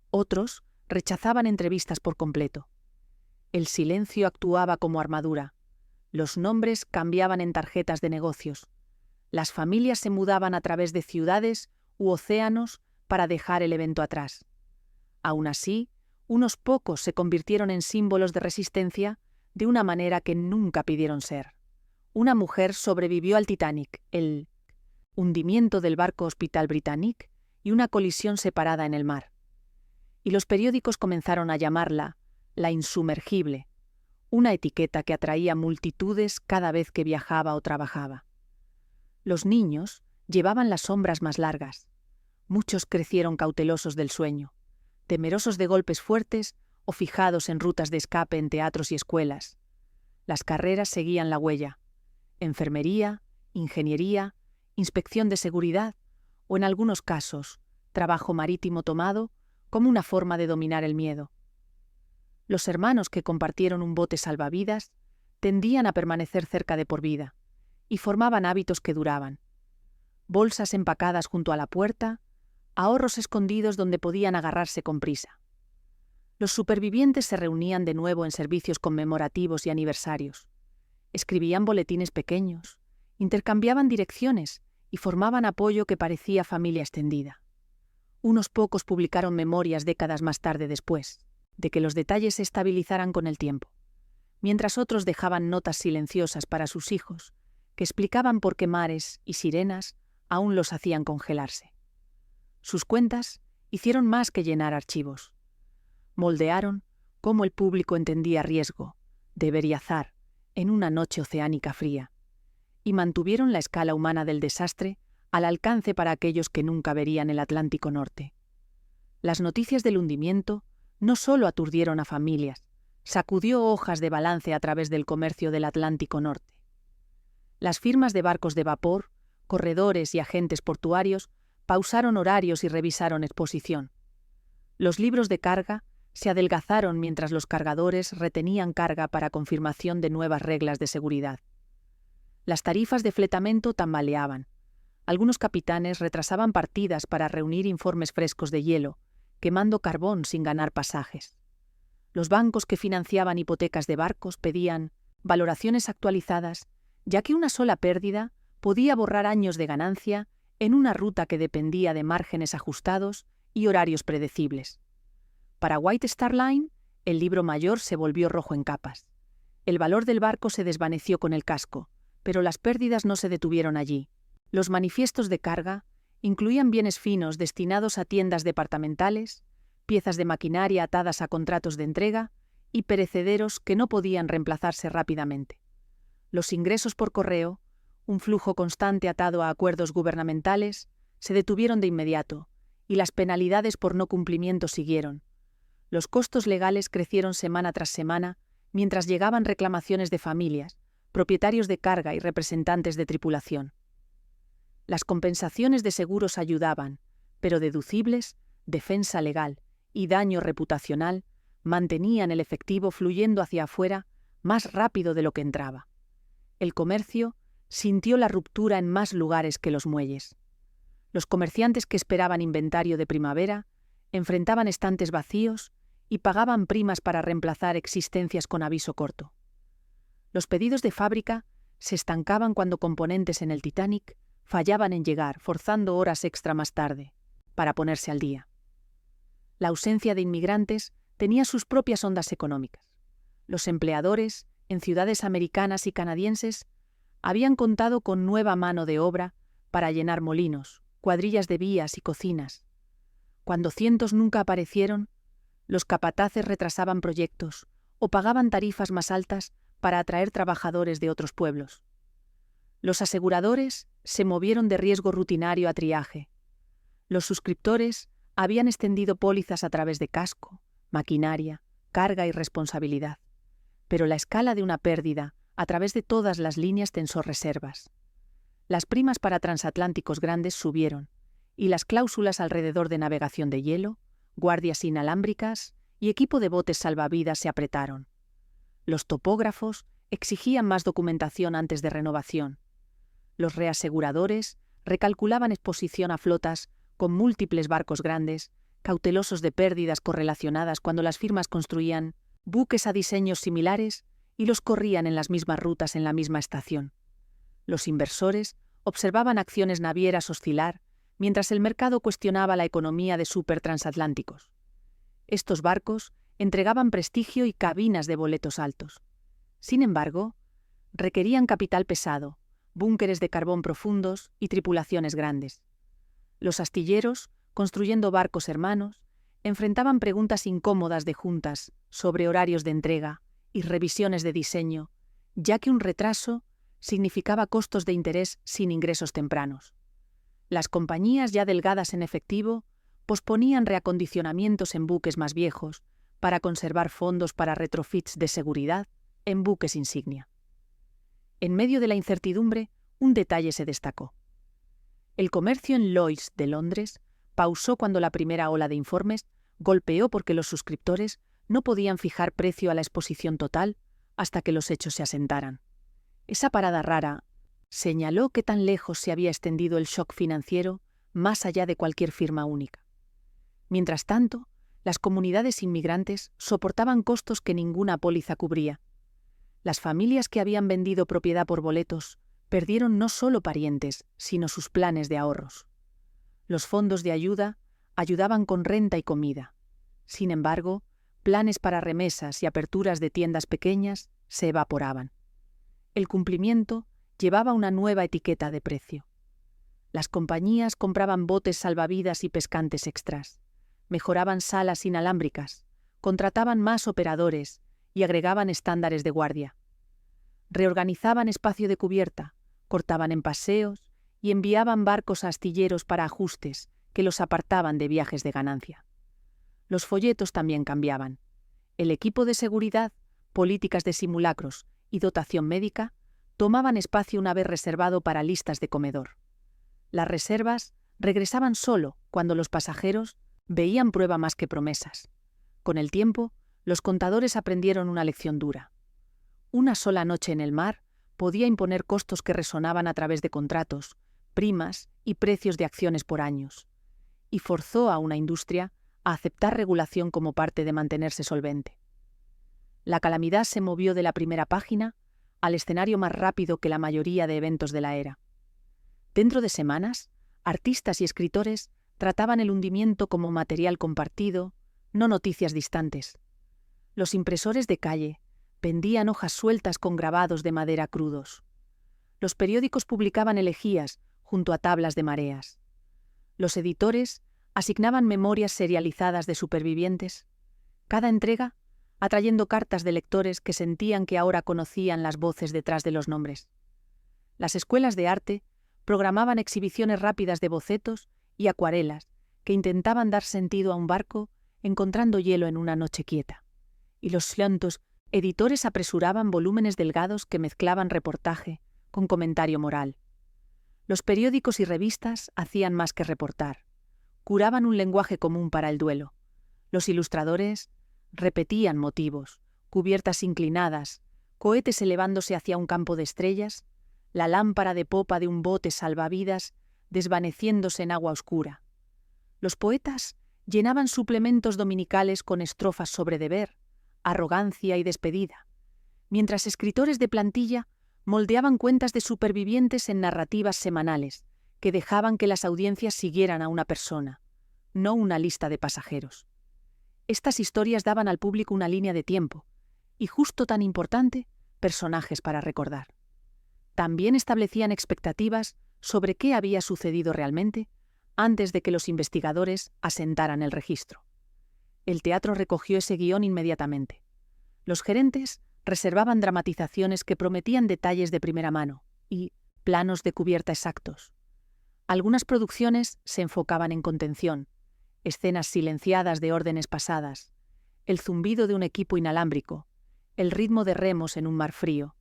Otros rechazaban entrevistas por completo. El silencio actuaba como armadura. Los nombres cambiaban en tarjetas de negocios. Las familias se mudaban a través de ciudades u océanos para dejar el evento atrás. Aún así, unos pocos se convirtieron en símbolos de resistencia de una manera que nunca pidieron ser. Una mujer sobrevivió al Titanic, el hundimiento del barco Hospital Britannique y una colisión separada en el mar. Y los periódicos comenzaron a llamarla la insumergible, una etiqueta que atraía multitudes cada vez que viajaba o trabajaba. Los niños llevaban las sombras más largas. Muchos crecieron cautelosos del sueño, temerosos de golpes fuertes o fijados en rutas de escape en teatros y escuelas. Las carreras seguían la huella: enfermería, ingeniería, inspección de seguridad o, en algunos casos, trabajo marítimo tomado como una forma de dominar el miedo. Los hermanos que compartieron un bote salvavidas tendían a permanecer cerca de por vida y formaban hábitos que duraban. Bolsas empacadas junto a la puerta, ahorros escondidos donde podían agarrarse con prisa. Los supervivientes se reunían de nuevo en servicios conmemorativos y aniversarios. Escribían boletines pequeños, intercambiaban direcciones y formaban apoyo que parecía familia extendida. Unos pocos publicaron memorias décadas más tarde después de que los detalles se estabilizaran con el tiempo, mientras otros dejaban notas silenciosas para sus hijos que explicaban por qué mares y sirenas aún los hacían congelarse. Sus cuentas hicieron más que llenar archivos. Moldearon cómo el público entendía riesgo, deber y azar en una noche oceánica fría, y mantuvieron la escala humana del desastre al alcance para aquellos que nunca verían el Atlántico Norte. Las noticias del hundimiento no solo aturdieron a familias, sacudió hojas de balance a través del comercio del Atlántico Norte. Las firmas de barcos de vapor, corredores y agentes portuarios pausaron horarios y revisaron exposición. Los libros de carga se adelgazaron mientras los cargadores retenían carga para confirmación de nuevas reglas de seguridad. Las tarifas de fletamento tambaleaban. Algunos capitanes retrasaban partidas para reunir informes frescos de hielo, quemando carbón sin ganar pasajes. Los bancos que financiaban hipotecas de barcos pedían valoraciones actualizadas, ya que una sola pérdida podía borrar años de ganancia en una ruta que dependía de márgenes ajustados y horarios predecibles. Para White Star Line, el libro mayor se volvió rojo en capas. El valor del barco se desvaneció con el casco, pero las pérdidas no se detuvieron allí. Los manifiestos de carga incluían bienes finos destinados a tiendas departamentales, piezas de maquinaria atadas a contratos de entrega y perecederos que no podían reemplazarse rápidamente. Los ingresos por correo, un flujo constante atado a acuerdos gubernamentales, se detuvieron de inmediato, y las penalidades por no cumplimiento siguieron. Los costos legales crecieron semana tras semana, mientras llegaban reclamaciones de familias, propietarios de carga y representantes de tripulación. Las compensaciones de seguros ayudaban, pero deducibles, defensa legal y daño reputacional mantenían el efectivo fluyendo hacia afuera más rápido de lo que entraba. El comercio sintió la ruptura en más lugares que los muelles. Los comerciantes que esperaban inventario de primavera enfrentaban estantes vacíos y pagaban primas para reemplazar existencias con aviso corto. Los pedidos de fábrica se estancaban cuando componentes en el Titanic fallaban en llegar, forzando horas extra más tarde, para ponerse al día. La ausencia de inmigrantes tenía sus propias ondas económicas. Los empleadores, en ciudades americanas y canadienses, habían contado con nueva mano de obra para llenar molinos, cuadrillas de vías y cocinas. Cuando cientos nunca aparecieron, los capataces retrasaban proyectos o pagaban tarifas más altas para atraer trabajadores de otros pueblos. Los aseguradores se movieron de riesgo rutinario a triaje. Los suscriptores habían extendido pólizas a través de casco, maquinaria, carga y responsabilidad. Pero la escala de una pérdida a través de todas las líneas tensó reservas. Las primas para transatlánticos grandes subieron, y las cláusulas alrededor de navegación de hielo, guardias inalámbricas y equipo de botes salvavidas se apretaron. Los topógrafos exigían más documentación antes de renovación. Los reaseguradores recalculaban exposición a flotas con múltiples barcos grandes, cautelosos de pérdidas correlacionadas cuando las firmas construían buques a diseños similares y los corrían en las mismas rutas en la misma estación. Los inversores observaban acciones navieras oscilar mientras el mercado cuestionaba la economía de supertransatlánticos. Estos barcos entregaban prestigio y cabinas de boletos altos. Sin embargo, requerían capital pesado, búnkeres de carbón profundos y tripulaciones grandes. Los astilleros, construyendo barcos hermanos, enfrentaban preguntas incómodas de juntas sobre horarios de entrega y revisiones de diseño, ya que un retraso significaba costos de interés sin ingresos tempranos. Las compañías ya delgadas en efectivo posponían reacondicionamientos en buques más viejos para conservar fondos para retrofits de seguridad en buques insignia. En medio de la incertidumbre, un detalle se destacó. El comercio en Lloyd's de Londres pausó cuando la primera ola de informes golpeó porque los suscriptores no podían fijar precio a la exposición total hasta que los hechos se asentaran. Esa parada rara señaló que tan lejos se había extendido el shock financiero más allá de cualquier firma única. Mientras tanto, las comunidades inmigrantes soportaban costos que ninguna póliza cubría. Las familias que habían vendido propiedad por boletos perdieron no solo parientes, sino sus planes de ahorros. Los fondos de ayuda ayudaban con renta y comida. Sin embargo, planes para remesas y aperturas de tiendas pequeñas se evaporaban. El cumplimiento llevaba una nueva etiqueta de precio. Las compañías compraban botes salvavidas y pescantes extras, mejoraban salas inalámbricas, contrataban más operadores y agregaban estándares de guardia. Reorganizaban espacio de cubierta, cortaban en paseos y enviaban barcos a astilleros para ajustes que los apartaban de viajes de ganancia. Los folletos también cambiaban. El equipo de seguridad, políticas de simulacros y dotación médica tomaban espacio una vez reservado para listas de comedor. Las reservas regresaban solo cuando los pasajeros veían prueba más que promesas. Con el tiempo, los contadores aprendieron una lección dura. Una sola noche en el mar podía imponer costos que resonaban a través de contratos, primas y precios de acciones por años, y forzó a una industria a aceptar regulación como parte de mantenerse solvente. La calamidad se movió de la primera página al escenario más rápido que la mayoría de eventos de la era. Dentro de semanas, artistas y escritores trataban el hundimiento como material compartido, no noticias distantes. Los impresores de calle vendían hojas sueltas con grabados de madera crudos. Los periódicos publicaban elegías junto a tablas de mareas. Los editores asignaban memorias serializadas de supervivientes, cada entrega atrayendo cartas de lectores que sentían que ahora conocían las voces detrás de los nombres. Las escuelas de arte programaban exhibiciones rápidas de bocetos y acuarelas que intentaban dar sentido a un barco encontrando hielo en una noche quieta. Y los llantos editores apresuraban volúmenes delgados que mezclaban reportaje con comentario moral. Los periódicos y revistas hacían más que reportar. Curaban un lenguaje común para el duelo. Los ilustradores repetían motivos, cubiertas inclinadas, cohetes elevándose hacia un campo de estrellas, la lámpara de popa de un bote salvavidas desvaneciéndose en agua oscura. Los poetas llenaban suplementos dominicales con estrofas sobre deber, arrogancia y despedida, mientras escritores de plantilla moldeaban cuentas de supervivientes en narrativas semanales que dejaban que las audiencias siguieran a una persona, no una lista de pasajeros. Estas historias daban al público una línea de tiempo, y justo tan importante, personajes para recordar. También establecían expectativas sobre qué había sucedido realmente antes de que los investigadores asentaran el registro. El teatro recogió ese guión inmediatamente. Los gerentes reservaban dramatizaciones que prometían detalles de primera mano y planos de cubierta exactos. Algunas producciones se enfocaban en contención, escenas silenciadas de órdenes pasadas, el zumbido de un equipo inalámbrico, el ritmo de remos en un mar frío.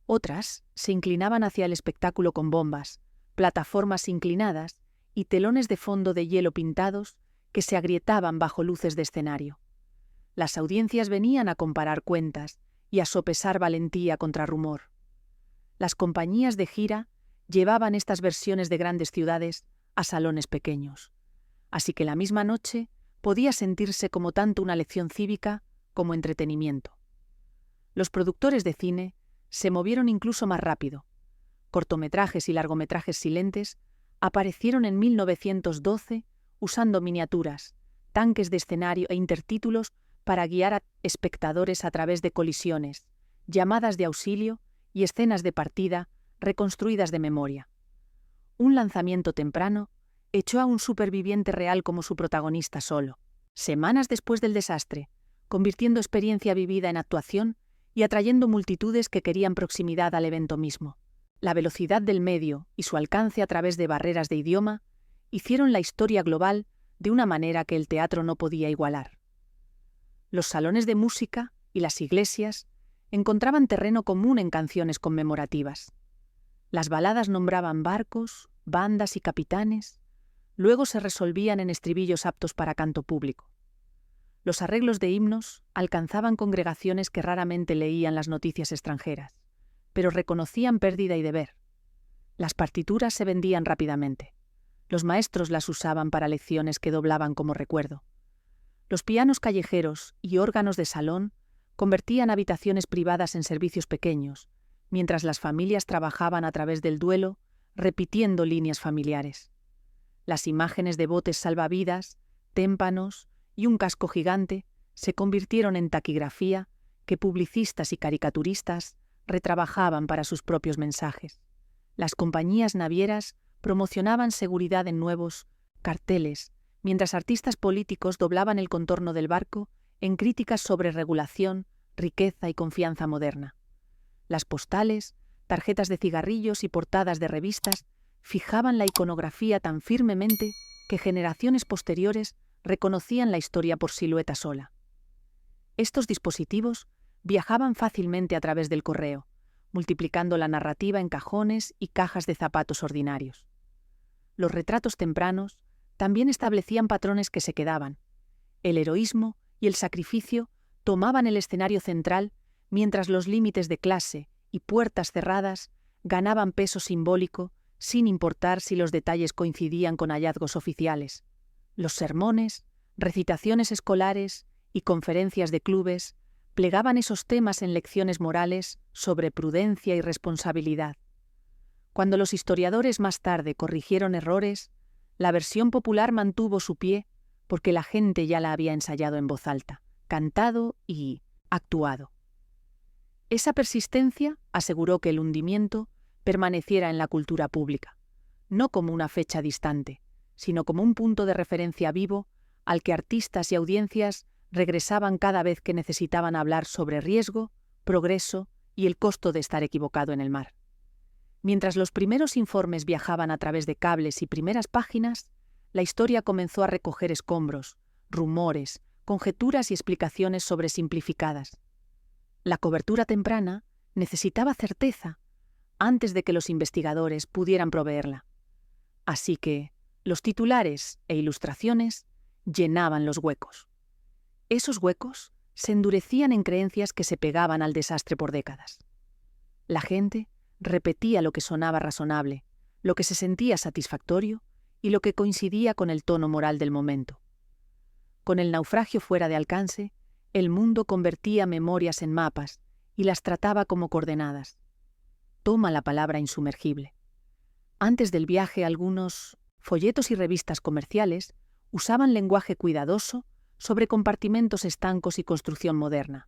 Otras se inclinaban hacia el espectáculo con bombas, plataformas inclinadas y telones de fondo de hielo pintados que se agrietaban bajo luces de escenario. Las audiencias venían a comparar cuentas y a sopesar valentía contra rumor. Las compañías de gira llevaban estas versiones de grandes ciudades a salones pequeños, así que la misma noche podía sentirse como tanto una lección cívica como entretenimiento. Los productores de cine se movieron incluso más rápido. Cortometrajes y largometrajes silentes aparecieron en 1912 usando miniaturas, tanques de escenario e intertítulos para guiar a espectadores a través de colisiones, llamadas de auxilio y escenas de partida reconstruidas de memoria. Un lanzamiento temprano echó a un superviviente real como su protagonista solo, semanas después del desastre, convirtiendo experiencia vivida en actuación y atrayendo multitudes que querían proximidad al evento mismo. La velocidad del medio y su alcance a través de barreras de idioma hicieron la historia global de una manera que el teatro no podía igualar. Los salones de música y las iglesias encontraban terreno común en canciones conmemorativas. Las baladas nombraban barcos, bandas y capitanes, luego se resolvían en estribillos aptos para canto público. Los arreglos de himnos alcanzaban congregaciones que raramente leían las noticias extranjeras, pero reconocían pérdida y deber. Las partituras se vendían rápidamente. Los maestros las usaban para lecciones que doblaban como recuerdo. Los pianos callejeros y órganos de salón convertían habitaciones privadas en servicios pequeños, mientras las familias trabajaban a través del duelo, repitiendo líneas familiares. Las imágenes de botes salvavidas, témpanos y un casco gigante se convirtieron en taquigrafía que publicistas y caricaturistas retrabajaban para sus propios mensajes. Las compañías navieras promocionaban seguridad en nuevos carteles, mientras artistas políticos doblaban el contorno del barco en críticas sobre regulación, riqueza y confianza moderna. Las postales, tarjetas de cigarrillos y portadas de revistas fijaban la iconografía tan firmemente que generaciones posteriores reconocían la historia por silueta sola. Estos dispositivos viajaban fácilmente a través del correo, multiplicando la narrativa en cajones y cajas de zapatos ordinarios. Los retratos tempranos también establecían patrones que se quedaban. El heroísmo y el sacrificio tomaban el escenario central, mientras los límites de clase y puertas cerradas ganaban peso simbólico sin importar si los detalles coincidían con hallazgos oficiales. Los sermones, recitaciones escolares y conferencias de clubes plegaban esos temas en lecciones morales sobre prudencia y responsabilidad. Cuando los historiadores más tarde corrigieron errores, la versión popular mantuvo su pie porque la gente ya la había ensayado en voz alta, cantado y actuado. Esa persistencia aseguró que el hundimiento permaneciera en la cultura pública, no como una fecha distante, sino como un punto de referencia vivo al que artistas y audiencias regresaban cada vez que necesitaban hablar sobre riesgo, progreso y el costo de estar equivocado en el mar. Mientras los primeros informes viajaban a través de cables y primeras páginas, la historia comenzó a recoger escombros, rumores, conjeturas y explicaciones sobresimplificadas. La cobertura temprana necesitaba certeza antes de que los investigadores pudieran proveerla. Así que los titulares e ilustraciones llenaban los huecos. Esos huecos se endurecían en creencias que se pegaban al desastre por décadas. La gente Repetía lo que sonaba razonable, lo que se sentía satisfactorio y lo que coincidía con el tono moral del momento. Con el naufragio fuera de alcance, el mundo convertía memorias en mapas y las trataba como coordenadas. Toma la palabra insumergible. Antes del viaje, algunos folletos y revistas comerciales usaban lenguaje cuidadoso sobre compartimentos estancos y construcción moderna.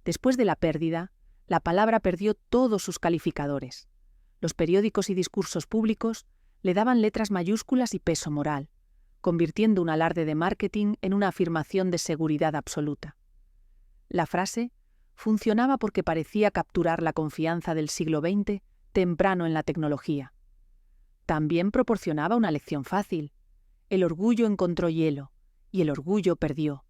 Después de la pérdida, la palabra perdió todos sus calificadores. Los periódicos y discursos públicos le daban letras mayúsculas y peso moral, convirtiendo un alarde de marketing en una afirmación de seguridad absoluta. La frase funcionaba porque parecía capturar la confianza del siglo XX temprano en la tecnología. También proporcionaba una lección fácil. El orgullo encontró hielo y el orgullo perdió.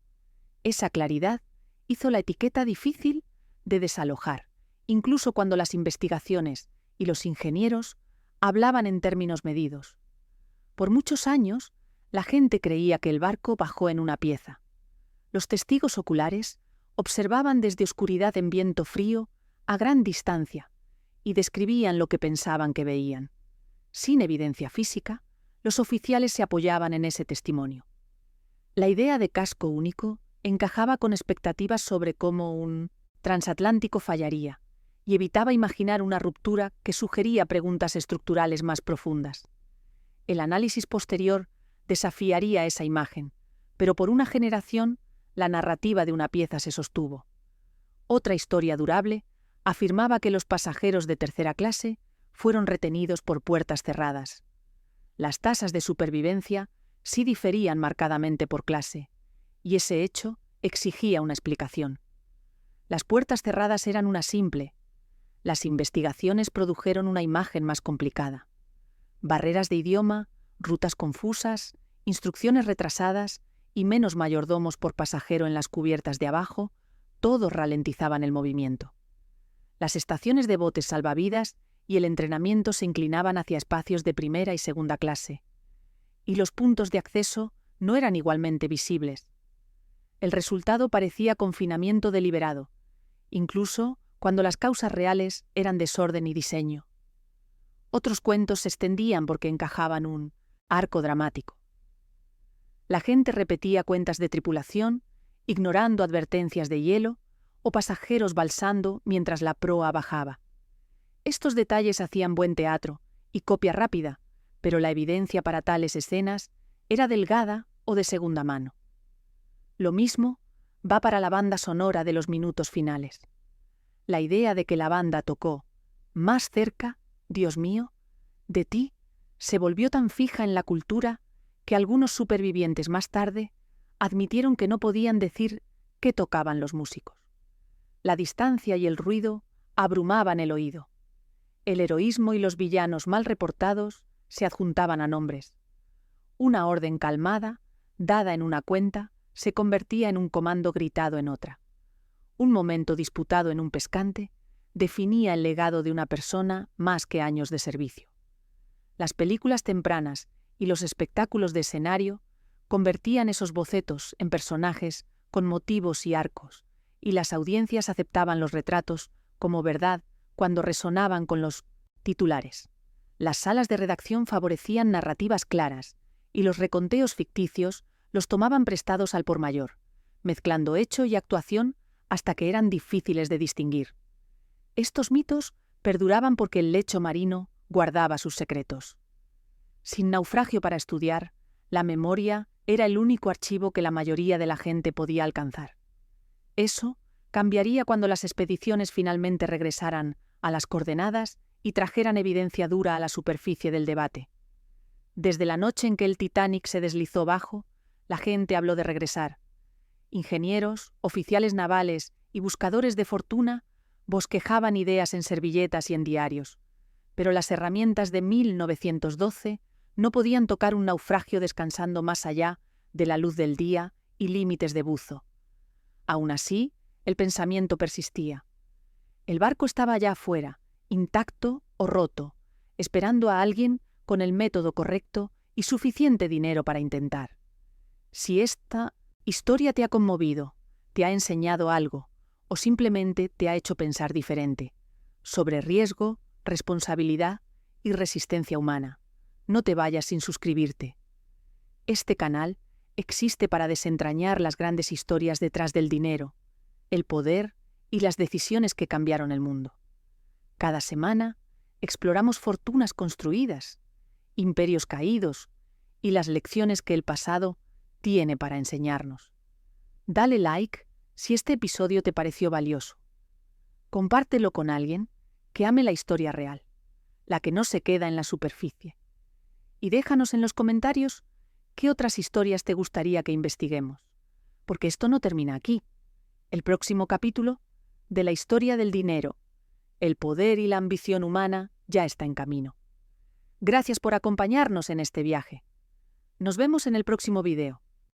Esa claridad hizo la etiqueta difícil de desalojar, incluso cuando las investigaciones y los ingenieros hablaban en términos medidos. Por muchos años, la gente creía que el barco bajó en una pieza. Los testigos oculares observaban desde oscuridad en viento frío a gran distancia y describían lo que pensaban que veían. Sin evidencia física, los oficiales se apoyaban en ese testimonio. La idea de casco único encajaba con expectativas sobre cómo un transatlántico fallaría y evitaba imaginar una ruptura que sugería preguntas estructurales más profundas. El análisis posterior desafiaría esa imagen, pero por una generación la narrativa de una pieza se sostuvo. Otra historia durable afirmaba que los pasajeros de tercera clase fueron retenidos por puertas cerradas. Las tasas de supervivencia sí diferían marcadamente por clase, y ese hecho exigía una explicación. Las puertas cerradas eran una simple. Las investigaciones produjeron una imagen más complicada. Barreras de idioma, rutas confusas, instrucciones retrasadas y menos mayordomos por pasajero en las cubiertas de abajo, todos ralentizaban el movimiento. Las estaciones de botes salvavidas y el entrenamiento se inclinaban hacia espacios de primera y segunda clase, y los puntos de acceso no eran igualmente visibles. El resultado parecía confinamiento deliberado, incluso cuando las causas reales eran desorden y diseño. Otros cuentos se extendían porque encajaban un arco dramático. La gente repetía cuentas de tripulación, ignorando advertencias de hielo, o pasajeros balsando mientras la proa bajaba. Estos detalles hacían buen teatro y copia rápida, pero la evidencia para tales escenas era delgada o de segunda mano. Lo mismo va para la banda sonora de los minutos finales. La idea de que la banda tocó más cerca, Dios mío, de ti, se volvió tan fija en la cultura que algunos supervivientes más tarde admitieron que no podían decir qué tocaban los músicos. La distancia y el ruido abrumaban el oído. El heroísmo y los villanos mal reportados se adjuntaban a nombres. Una orden calmada, dada en una cuenta, se convertía en un comando gritado en otra. Un momento disputado en un pescante definía el legado de una persona más que años de servicio. Las películas tempranas y los espectáculos de escenario convertían esos bocetos en personajes con motivos y arcos, y las audiencias aceptaban los retratos como verdad cuando resonaban con los titulares. Las salas de redacción favorecían narrativas claras, y los reconteos ficticios los tomaban prestados al por mayor, mezclando hecho y actuación hasta que eran difíciles de distinguir. Estos mitos perduraban porque el lecho marino guardaba sus secretos. Sin naufragio para estudiar, la memoria era el único archivo que la mayoría de la gente podía alcanzar. Eso cambiaría cuando las expediciones finalmente regresaran a las coordenadas y trajeran evidencia dura a la superficie del debate. Desde la noche en que el Titanic se deslizó bajo, la gente habló de regresar. Ingenieros, oficiales navales y buscadores de fortuna bosquejaban ideas en servilletas y en diarios, pero las herramientas de 1912 no podían tocar un naufragio descansando más allá de la luz del día y límites de buzo. Aún así, el pensamiento persistía. El barco estaba allá afuera, intacto o roto, esperando a alguien con el método correcto y suficiente dinero para intentar. Si esta historia te ha conmovido, te ha enseñado algo, o simplemente te ha hecho pensar diferente, sobre riesgo, responsabilidad y resistencia humana. No te vayas sin suscribirte. Este canal existe para desentrañar las grandes historias detrás del dinero, el poder y las decisiones que cambiaron el mundo. Cada semana exploramos fortunas construidas, imperios caídos y las lecciones que el pasado tiene para enseñarnos. Dale like si este episodio te pareció valioso. Compártelo con alguien que ame la historia real, la que no se queda en la superficie. Y déjanos en los comentarios qué otras historias te gustaría que investiguemos, porque esto no termina aquí. El próximo capítulo de la historia del dinero, el poder y la ambición humana ya está en camino. Gracias por acompañarnos en este viaje. Nos vemos en el próximo video.